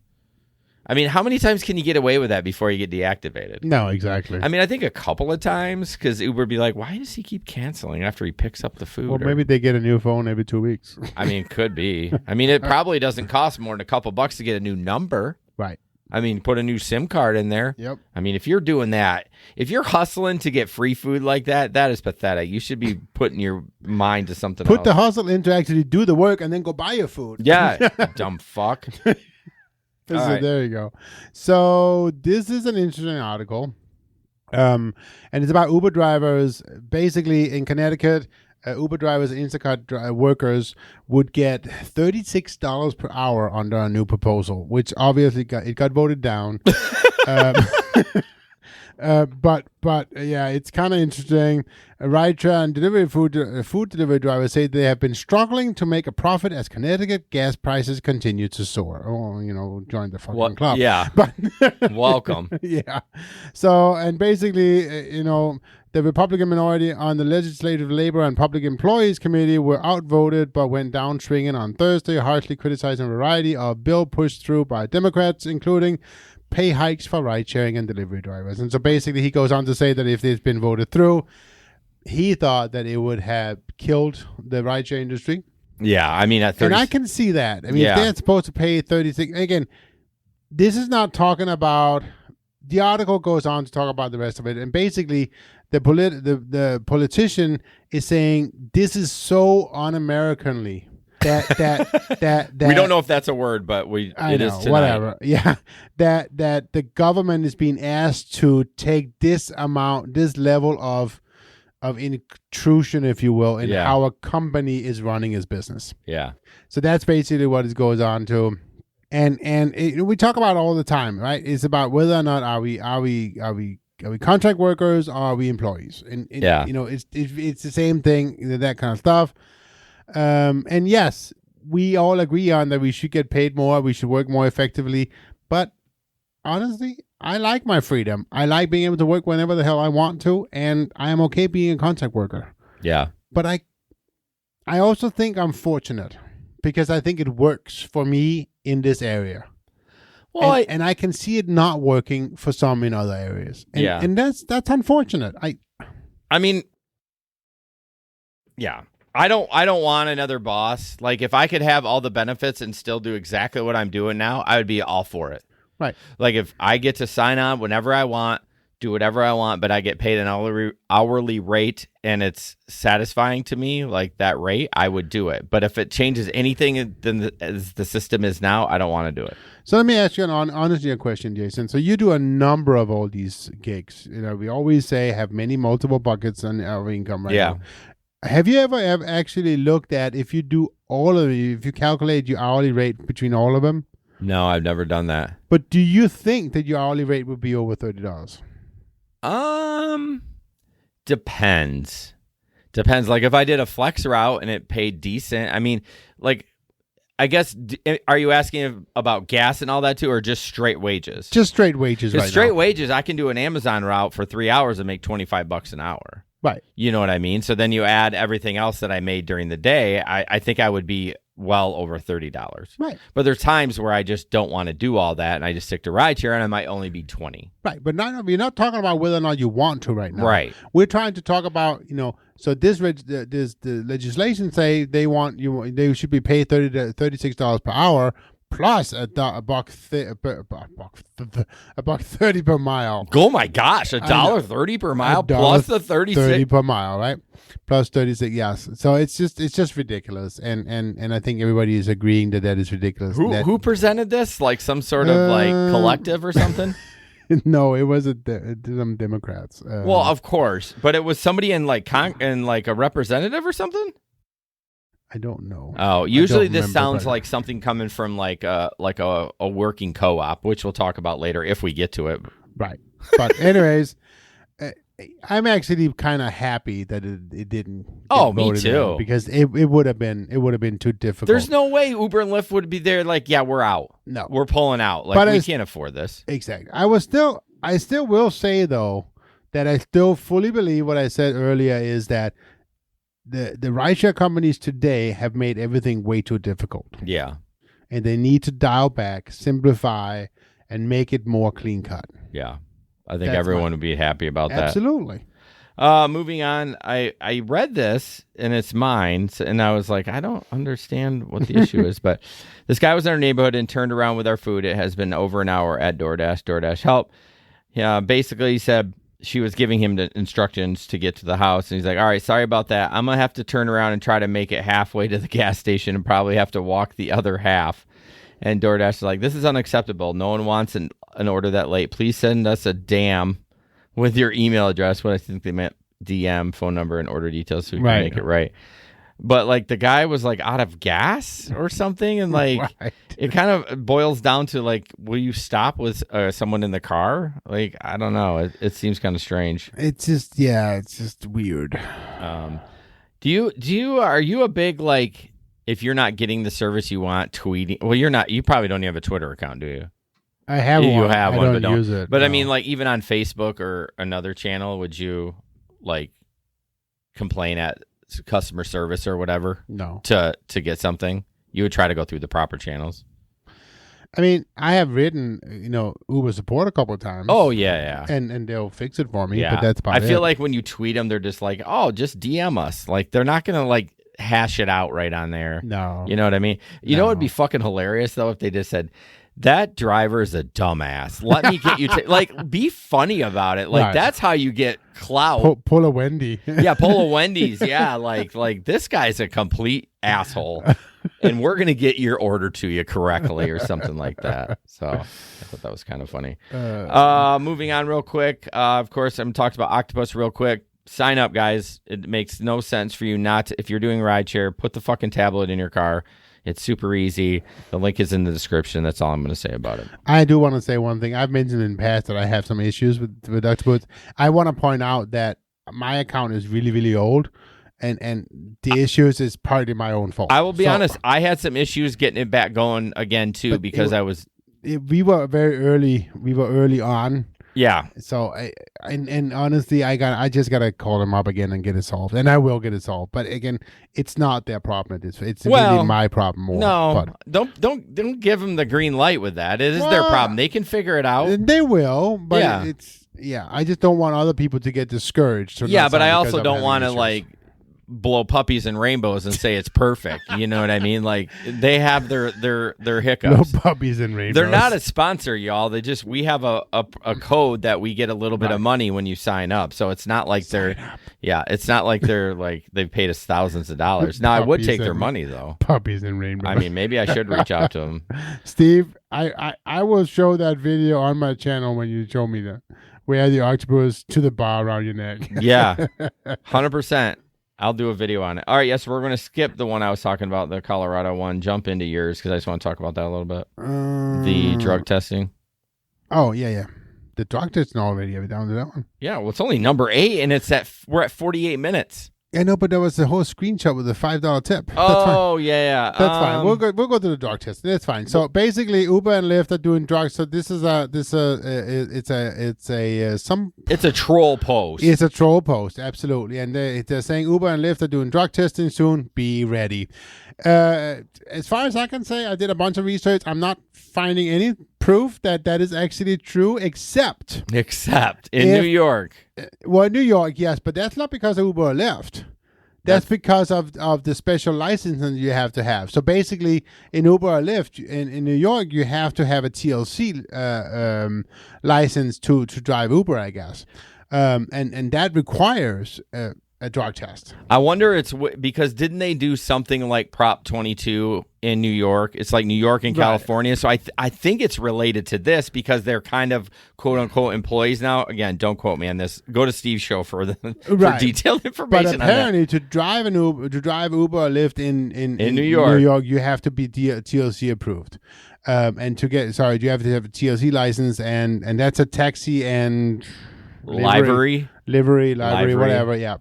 I mean, how many times can you get away with that before you get deactivated? No, exactly. I mean, I think a couple of times because Uber would be like, why does he keep canceling after he picks up the food? Well, maybe they get a new phone every 2 weeks. I mean, could be. I mean, it probably doesn't cost more than a couple bucks to get a new number. Right. I mean, put a new SIM card in there. Yep. I mean, if you're doing that, if you're hustling to get free food like that, that is pathetic. You should be putting your mind to something else. Put the hustle in to actually do the work and then go buy your food. Yeah, dumb fuck. So there you go. So this is an interesting article. And it's about Uber drivers. Basically, in Connecticut, Uber drivers and Instacart workers would get $36 per hour under a new proposal, which obviously got voted down. But yeah, it's kind of interesting. Rideshare and food delivery drivers say they have been struggling to make a profit as Connecticut gas prices continue to soar. Oh, join the fucking club. Yeah, but welcome. Yeah. So, and basically, the Republican minority on the Legislative Labor and Public Employees Committee were outvoted but went down swinging on Thursday, harshly criticizing a variety of bill pushed through by Democrats, including pay hikes for ride-sharing and delivery drivers. And so basically he goes on to say that if it's been voted through, he thought that it would have killed the ride-share industry. Yeah, I mean, at 30... And I can see that. I mean, if they're supposed to pay 36... Again, this is not talking about... The article goes on to talk about the rest of it. And basically, the politician is saying, this is so un-Americanly. That we don't know if that's a word, but it is tonight. Whatever. Yeah, that the government is being asked to take this level of intrusion, if you will, in how a company is running its business. Yeah. So that's basically what it goes on to. we talk about it all the time, right? It's about whether or not are we contract workers or are we employees? And Yeah. it's the same thing, that kind of stuff. And yes, we all agree on that we should get paid more, we should work more effectively. But honestly, I like my freedom. I like being able to work whenever the hell I want to, and I am okay being a contract worker. Yeah. But I also think I'm fortunate because I think it works for me in this area. Well, and I can see it not working for some in other areas. And, Yeah. and that's unfortunate. I mean, yeah. I don't want another boss. Like, if I could have all the benefits and still do exactly what I'm doing now, I would be all for it. Right. Like, if I get to sign on whenever I want, do whatever I want, but I get paid an hourly rate and it's satisfying to me, like that rate, I would do it. But if it changes anything as the system is now, I don't want to do it. So let me ask you honestly a question, Jason. So you do a number of all these gigs. We always say have multiple buckets on our income right now. Have you ever actually looked at if you do all of it, if you calculate your hourly rate between all of them? No, I've never done that. But do you think that your hourly rate would be over $30? Depends. Like, if I did a flex route and it paid decent, I mean, like, I guess, are you asking about gas and all that too, or just straight wages? Just straight wages, right? Straight wages, I can do an Amazon route for 3 hours and make $25 an hour. Right. You know what I mean? So then you add everything else that I made during the day, I think I would be well over $30. Right. But there's times where I just don't want to do all that and I just stick to rideshare and I might only be 20. Right. But we're not talking about whether or not you want to right now. Right. We're trying to talk about, so the legislation say they should be paid $30 to $36 per hour plus a buck $1.30 per mile. Oh my gosh, $1.30 per mile plus the 36 $30 per mile, right? Plus 36, yes. So it's just ridiculous, and I think everybody is agreeing that is ridiculous. Who presented this? Like some sort of like collective or something? No, it wasn't some Democrats. Well, of course, but it was somebody in like a representative or something. I don't know. Oh, usually this sounds like something coming from like a working co-op, which we'll talk about later if we get to it. Right. But anyways, I'm actually kind of happy that it didn't. Oh, me too. Because it would have been too difficult. There's no way Uber and Lyft would be there. Like, yeah, we're out. No, we're pulling out. Like, we can't afford this. Exactly. I still will say though that I still fully believe what I said earlier is that the rideshare companies today have made everything way too difficult. Yeah. And they need to dial back, simplify, and make it more clean cut. Yeah. I think everyone would be happy about that. Absolutely. Moving on, I read this and it's mine, and I was like, I don't understand what the issue is, but this guy was in our neighborhood and turned around with our food. It has been over an hour at DoorDash help. Yeah, basically he said she was giving him the instructions to get to the house, and he's like, all right, sorry about that. I'm going to have to turn around and try to make it halfway to the gas station and probably have to walk the other half. And DoorDash is like, this is unacceptable. No one wants an order that late. Please send us a DM with your email address. What I think they meant DM, phone number, and order details so we can make it right. But like the guy was like out of gas or something, and like it kind of boils down to like, will you stop with someone in the car? Like, I don't know. It seems kind of strange. It's just weird. Are you a big like, if you're not getting the service you want, tweeting? Well, you're not. You probably don't even have a Twitter account, do you? I have one. You have one, but don't use it. But no. I mean, like even on Facebook or another channel, would you like complain at customer service or whatever? No. To get something, you would try to go through the proper channels. I mean, I have written, Uber support a couple of times. Oh yeah. And they'll fix it for me. Yeah. But that's about it. I feel like when you tweet them, they're just like, oh, just DM us. Like they're not gonna like hash it out right on there. No. You know what I mean? You know what would be fucking hilarious though if they just said, that driver is a dumbass. Let me get you like be funny about it. Like that's how you get clout. Pull a Wendy. Yeah, pull a Wendy's. Yeah, like this guy's a complete asshole, and we're gonna get your order to you correctly or something like that. So I thought that was kind of funny. Moving on real quick. Of course, I'm talked about Octopus real quick. Sign up, guys. It makes no sense for you not to, if you're doing rideshare, put the fucking tablet in your car. It's super easy. The link is in the description. That's all I'm going to say about it. I do want to say one thing. I've mentioned in the past that I have some issues with Octopus. I want to point out that my account is really, really old, and the issues is partly my own fault. I will be honest. I had some issues getting it back going again too because we were very early. We were early on. Yeah. So and honestly, I just gotta call them up again and get it solved, and I will get it solved. But again, it's not their problem. It's really my problem more. No, but don't give them the green light with that. It is their problem. They can figure it out. They will. But I just don't want other people to get discouraged. Yeah, but I also don't want to like blow puppies and rainbows and say it's perfect. You know what I mean? Like they have their hiccups. No puppies and rainbows. They're not a sponsor, y'all. We have a code that we get a little bit of money when you sign up. So it's not like it's not like they're like they've paid us thousands of dollars. Now I would take their money though. Puppies and rainbows. I mean, maybe I should reach out to them. Steve, I will show that video on my channel when you show me that. Where the octopus to the bar around your neck. Yeah, 100%. I'll do a video on it. All right, yes, we're going to skip the one I was talking about, the Colorado one, jump into yours, because I just want to talk about that a little bit. The drug testing. Oh, yeah. The drug testing already. Are we down to that one? Yeah, well, it's only number 8, and we're at 48 minutes. I know, but there was a whole screenshot with a $5 tip. Oh, yeah. That's fine. We'll go to the drug testing. That's fine. So basically, Uber and Lyft are doing drugs. So this is it's a troll post. It's a troll post, absolutely. And they're saying Uber and Lyft are doing drug testing soon. Be ready. As far as I can say, I did a bunch of research. I'm not finding any proof that is actually true, except in New York. Well, New York, yes, but that's not because of Uber or Lyft. That's because of the special licensing you have to have. So basically, in Uber or Lyft, in New York, you have to have a TLC license to drive Uber, I guess. And that requires a drug test. I wonder because didn't they do something like Prop 22 in New York? It's like New York and California. So I think it's related to this because they're kind of quote unquote employees now. Again, don't quote me on this. Go to Steve's show for detailed information. But apparently, to drive Uber or Lyft in New York, you have to be TLC approved. And you have to have a TLC license, and that's a taxi and livery, whatever. Yeah.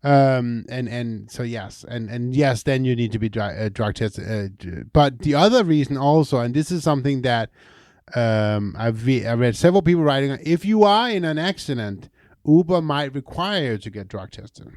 And so yes, and yes, then you need to be drug tested. But the other reason also, and this is something that I read several people writing, if you are in an accident, Uber might require you to get drug tested.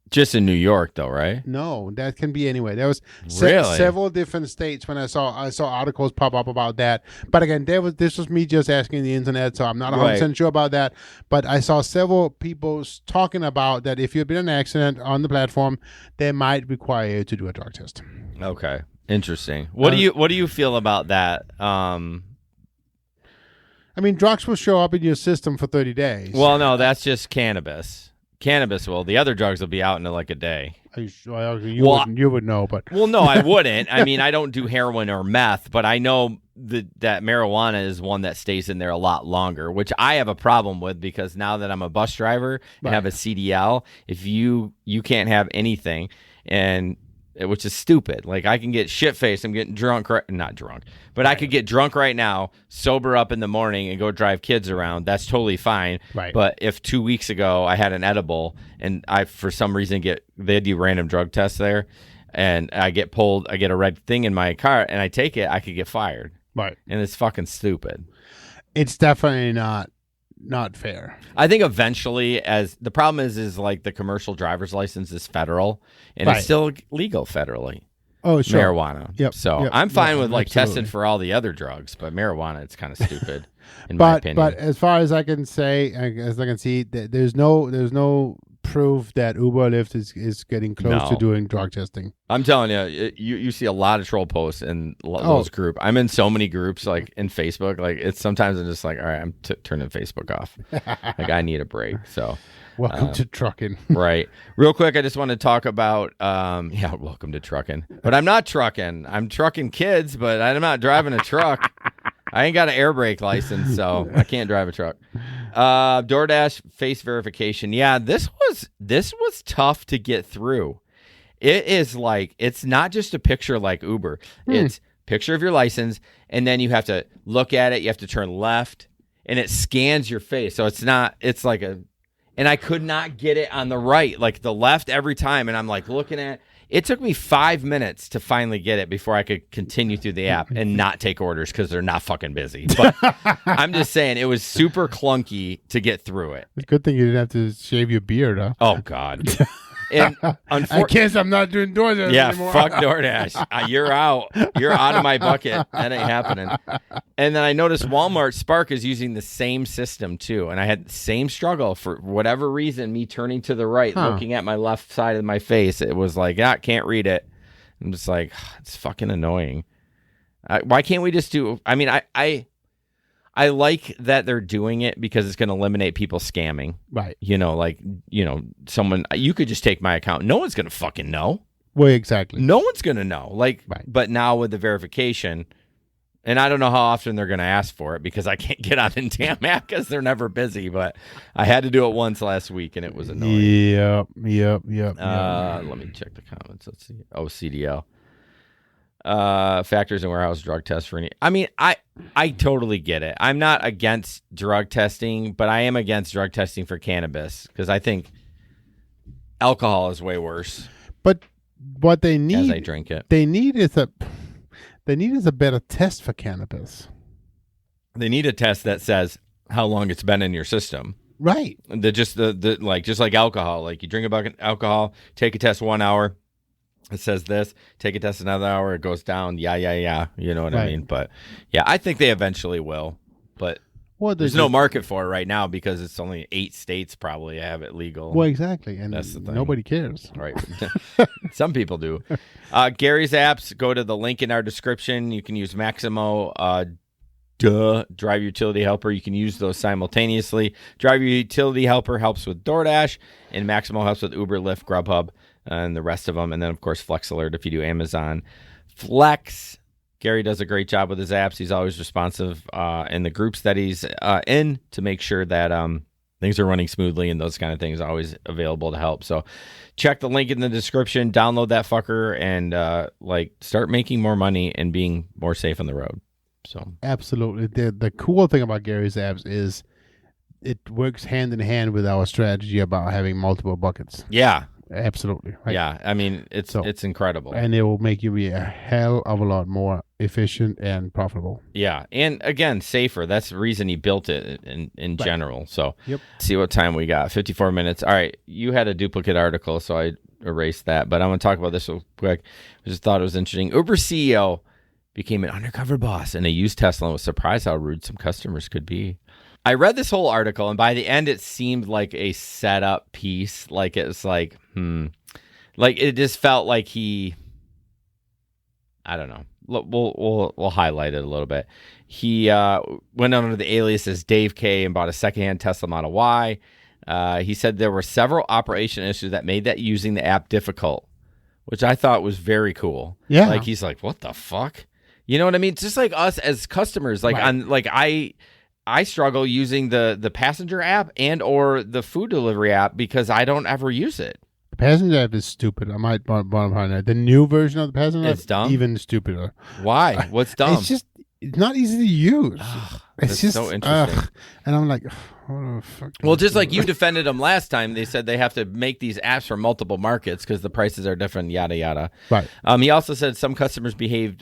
Just in New York, though, right? No, that can be anywhere. There was several different states when I saw articles pop up about that. But again, this was me just asking the internet, so I'm not 100% sure about that. But I saw several people talking about that if you've been in an accident on the platform, they might require you to do a drug test. Okay, interesting. What do you feel about that? I mean, drugs will show up in your system for 30 days. Well, no, that's just cannabis. Cannabis will. The other drugs will be out in like a day. You would know, but well, no, I wouldn't. I mean, I don't do heroin or meth, but I know that marijuana is one that stays in there a lot longer, which I have a problem with because now that I'm a bus driver and have a CDL, if you can't have anything, and which is stupid. Like I can get shit-faced. I'm getting drunk, not drunk, but I could get drunk right now, sober up in the morning, and go drive kids around. That's totally fine. Right. But if 2 weeks ago I had an edible and I, for some reason, they do random drug tests there, and I get pulled, I get a red thing in my car, and I take it, I could get fired. Right. And it's fucking stupid. It's definitely not fair. I think eventually, as the problem is like the commercial driver's license is federal and it's still legal federally. Oh, sure. Marijuana. Yep. So I'm fine with like testing for all the other drugs, but marijuana, it's kind of stupid in my opinion. But as far as I can say, as I can see, there's no proof that Uber or Lyft is getting close to doing drug testing. I'm telling you see a lot of troll posts in those groups. I'm in so many groups, like in Facebook. Like it's sometimes I'm just like, all right, I'm turning Facebook off. Like I need a break. So welcome to trucking. Right. Real quick, I just want to talk about welcome to trucking. But I'm not trucking. I'm trucking kids, but I'm not driving a truck. I ain't got an air brake license, so I can't drive a truck. DoorDash face verification. Yeah, this was tough to get through. It is like, it's not just a picture like Uber. It's picture of your license, and then you have to look at it. You have to turn left, and it scans your face. So it's like and I could not get it on the right, like the left every time. And I'm like looking at it. Took me 5 minutes to finally get it before I could continue through the app and not take orders because they're not fucking busy. But I'm just saying, it was super clunky to get through it. It's a good thing you didn't have to shave your beard, huh? Oh, God. And I guess I'm not doing DoorDash anymore. Fuck DoorDash. You're out. You're out of my bucket. That ain't happening. And then I noticed Walmart Spark is using the same system too. And I had the same struggle for whatever reason, me turning to the right, looking at my left side of my face. It was like, can't read it. I'm just like, it's fucking annoying. Why can't we just do, I mean, I like that they're doing it because it's going to eliminate people scamming. Right. Someone, you could just take my account. No one's going to fucking know. Well, exactly. No one's going to know. Right. But now with the verification, and I don't know how often they're going to ask for it because I can't get on the damn app because they're never busy. But I had to do it once last week and it was annoying. Yep. Let me check the comments. Let's see. Oh, CDL. Factors in warehouse drug tests for any. I mean, I totally get it. I'm not against drug testing, but I am against drug testing for cannabis because I think alcohol is way worse. But what they need, as I drink it, they need is a better test for cannabis. They need a test that says how long it's been in your system. Right. Just like alcohol. Like you drink a bucket of alcohol, take a test 1 hour. It says this, take a test another hour, it goes down. Yeah. You know what I mean? But yeah, I think they eventually will. But there's no market for it right now because it's only 8 states probably have it legal. Well, exactly. And that's the thing. Nobody cares. Right. Some people do. Gary's apps, go to the link in our description. You can use Maximo, Drive Utility Helper. You can use those simultaneously. Drive Utility Helper helps with DoorDash, and Maximo helps with Uber, Lyft, Grubhub, and the rest of them. And then, of course, Flex Alert if you do Amazon. Flex, Gary does a great job with his apps. He's always responsive in the groups that he's in to make sure that things are running smoothly and those kind of things, always available to help. So check the link in the description, download that fucker, and start making more money and being more safe on the road. So absolutely. The cool thing about Gary's apps is it works hand in hand with our strategy about having multiple buckets. Yeah. Absolutely. Right? Yeah. I mean, it's incredible. And it will make you be a hell of a lot more efficient and profitable. Yeah. And again, safer. That's the reason he built it in general. So see what time we got. 54 minutes. All right. You had a duplicate article, so I erased that. But I'm going to talk about this real quick. I just thought it was interesting. Uber CEO became an undercover boss in a used Tesla and was surprised how rude some customers could be. I read this whole article, and by the end, it seemed like a setup piece. Like it's like, like it just felt like I don't know. We'll highlight it a little bit. He went under the alias as Dave K and bought a secondhand Tesla Model Y. He said there were several operation issues that made that using the app difficult, which I thought was very cool. Yeah, like he's like, what the fuck? You know what I mean? Just like us as customers, I struggle using the passenger app and or the food delivery app because I don't ever use it. The passenger app is stupid. I might bottom behind that. The new version of the passenger app is dumb. Even stupider. Why? What's dumb? It's not easy to use. It's just so interesting. And I'm like, what the fuck? Well, just like you defended them last time, they said they have to make these apps for multiple markets because the prices are different, yada, yada. Right. He also said some customers' behavior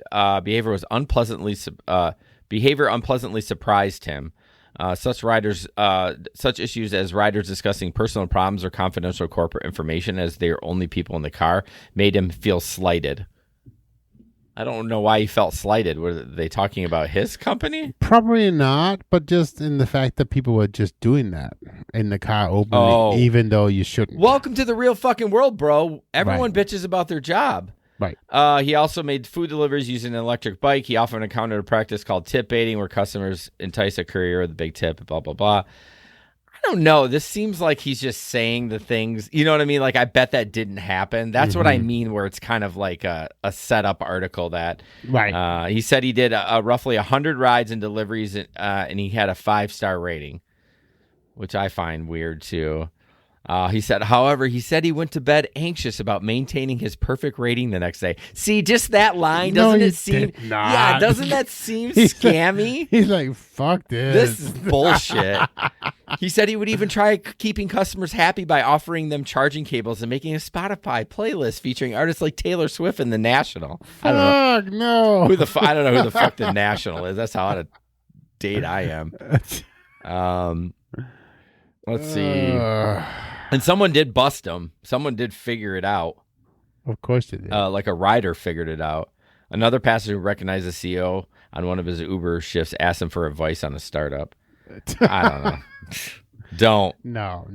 unpleasantly surprised him. Such issues as riders discussing personal problems or confidential corporate information as they are only people in the car made him feel slighted. I don't know why he felt slighted. Were they talking about his company? Probably not, but just in the fact that people were just doing that in the car openly, even though you shouldn't. Welcome to the real fucking world, bro. Everyone bitches about their job. Right. He also made food deliveries using an electric bike. He often encountered a practice called tip baiting where customers entice a courier with a big tip, blah, blah, blah. I don't know. This seems like he's just saying the things. You know what I mean? Like, I bet that didn't happen. That's what I mean, where it's kind of like a setup article that. Right. He said he did roughly 100 rides and deliveries, and he had a 5-star rating, which I find weird, too. He said, however, he went to bed anxious about maintaining his perfect rating the next day. See, just that line, doesn't it seem? Yeah, doesn't that seem scammy? He's like, fuck this. This is bullshit. He said he would even try keeping customers happy by offering them charging cables and making a Spotify playlist featuring artists like Taylor Swift and The National. Fuck, no. I don't know who the fuck The National is. That's how out of date I am. Let's see. And someone did bust him. Someone did figure it out. Of course they did. Like a rider figured it out. Another passenger who recognized the CEO on one of his Uber shifts asked him for advice on a startup. I don't know. Don't. No.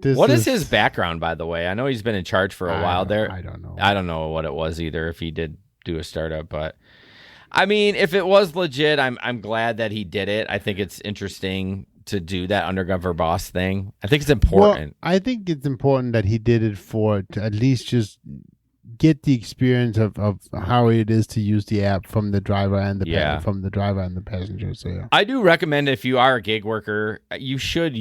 What is his background, by the way? I know he's been in charge for a while there. I don't know. I don't know what it was either, if he did do a startup. But, I mean, if it was legit, I'm glad that he did it. I think it's interesting to do that undercover boss thing. I think it's important. Well, I think it's important that he did it to at least just get the experience of how it is to use the app from the driver and the passenger. So yeah. I do recommend, if you are a gig worker, you should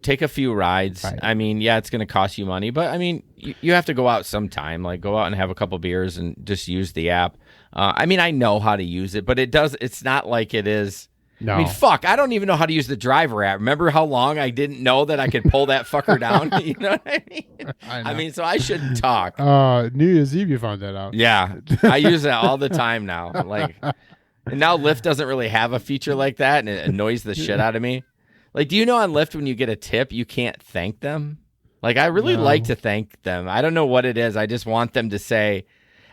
take a few rides. Right. I mean, yeah, it's going to cost you money, but I mean, you have to go out sometime. Like, go out and have a couple beers and just use the app. I mean, I know how to use it, but it's not like it is. No. I mean, fuck, I don't even know how to use the driver app. Remember how long I didn't know that I could pull that fucker down? You know what I mean? I mean, so I shouldn't talk. New Year's Eve, you found that out. Yeah. I use that all the time now. Like, and now Lyft doesn't really have a feature like that, and it annoys the shit out of me. Like, do you know on Lyft when you get a tip, you can't thank them? Like, I really like to thank them. I don't know what it is. I just want them to say,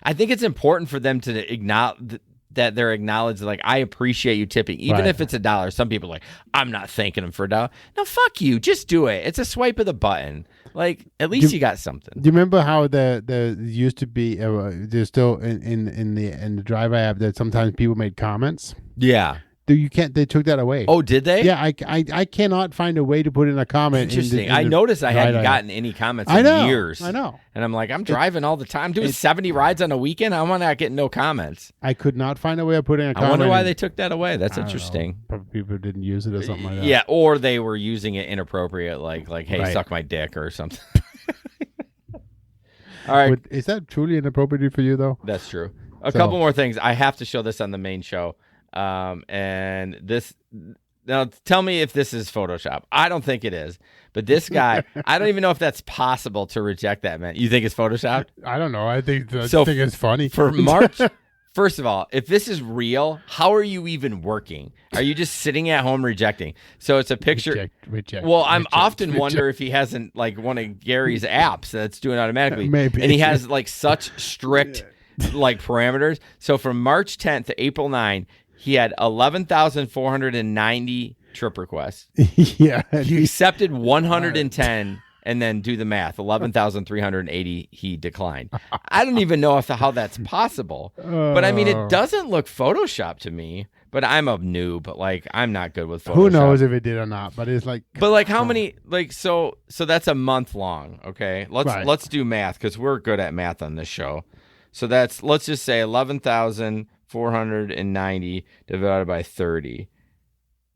I think it's important for them to acknowledge that they're acknowledged, like, I appreciate you tipping, even if it's $1. Some people are like, I'm not thanking them for $1. No, fuck you. Just do it. It's a swipe of the button. Like, at least you got something. Do you remember how there used to be there's still in the driver app that sometimes people made comments? Yeah. They took that away. Oh, did they? Yeah, I cannot find a way to put in a comment. Interesting. I noticed I hadn't gotten any comments in years. I know. And I'm like, I'm driving all the time. I'm doing 70 rides on a weekend. I'm not getting no comments. I could not find a way of putting a comment. I wonder why they took that away. That's interesting. Probably people didn't use it or something like that. Yeah, or they were using it inappropriate, like hey, suck my dick or something. All right. Is that truly inappropriate for you, though? That's true. A couple more things. I have to show this on the main show. And this, now tell me if this is Photoshop. I don't think it is, but this guy, I don't even know if that's possible to reject that, man. You think it's Photoshopped? I don't know. I think it's funny. For March, first of all, if this is real, how are you even working? Are you just sitting at home rejecting? So it's a picture. Reject. Well, I'm often wonder if he hasn't like one of Gary's apps that's doing automatically. Maybe. And he has like such strict like parameters. So from March 10th to April 9th, he had 11,490 trip requests. Yeah. He accepted 110, and then do the math. 11,380 he declined. I don't even know how that's possible. But I mean, it doesn't look Photoshopped to me. But I'm a noob. Like, I'm not good with Photoshop. Who knows if it did or not? But it's like. But like, how many? Like, so that's a month long. Okay, let's do math because we're good at math on this show. So let's just say 11,490 divided by 30.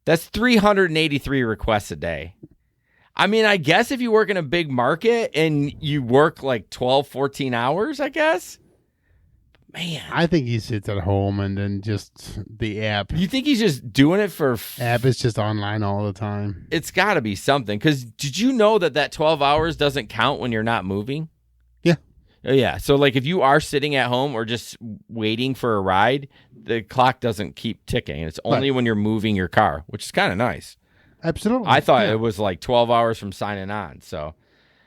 That's 383 requests a day. I mean, I guess if you work in a big market and you work like 12, 14 hours, I guess. Man. I think he sits at home and then just the app. You think he's just doing it for... App is just online all the time. It's got to be something. Because did you know that 12 hours doesn't count when you're not moving? Yeah. Yeah. So like if you are sitting at home or just waiting for a ride, the clock doesn't keep ticking. It's only when you're moving your car, which is kind of nice. Absolutely. I thought it was like 12 hours from signing on. So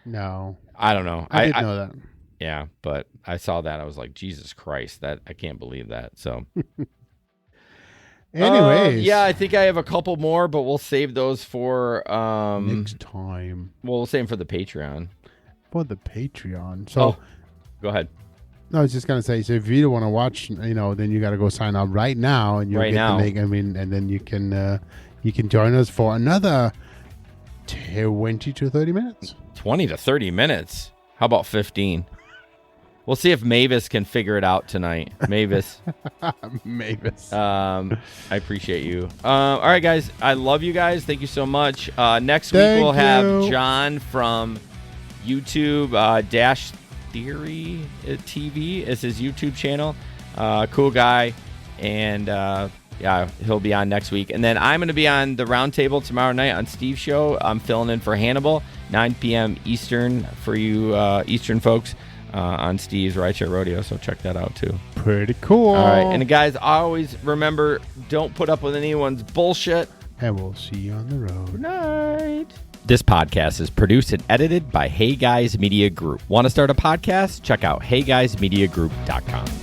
no, I don't know. I didn't know that. Yeah, but I saw that. I was like, Jesus Christ, I can't believe that. So anyways. Yeah, I think I have a couple more, but we'll save those for next time. Well, we'll save them for the Patreon. For the Patreon. So go ahead. No, I was just gonna say. So if you don't want to watch, then you got to go sign up right now, and and then you can join us for another 20 to 30 minutes. 20 to 30 minutes. How about 15? We'll see if Mavis can figure it out tonight. Mavis. Mavis. I appreciate you. All right, guys. I love you guys. Thank you so much. Next week we'll have John from YouTube. Dash Theory TV is his YouTube channel. Cool guy. And yeah, he'll be on next week. And then I'm going to be on the Roundtable tomorrow night on Steve's show. I'm filling in for Hannibal, 9 p.m. Eastern for you Eastern folks on Steve's Rideshare Rodeo. So check that out too. Pretty cool. All right. And guys, always remember, don't put up with anyone's bullshit. And we'll see you on the road. Good night. This podcast is produced and edited by Hey Guys Media Group. Want to start a podcast? Check out heyguysmediagroup.com.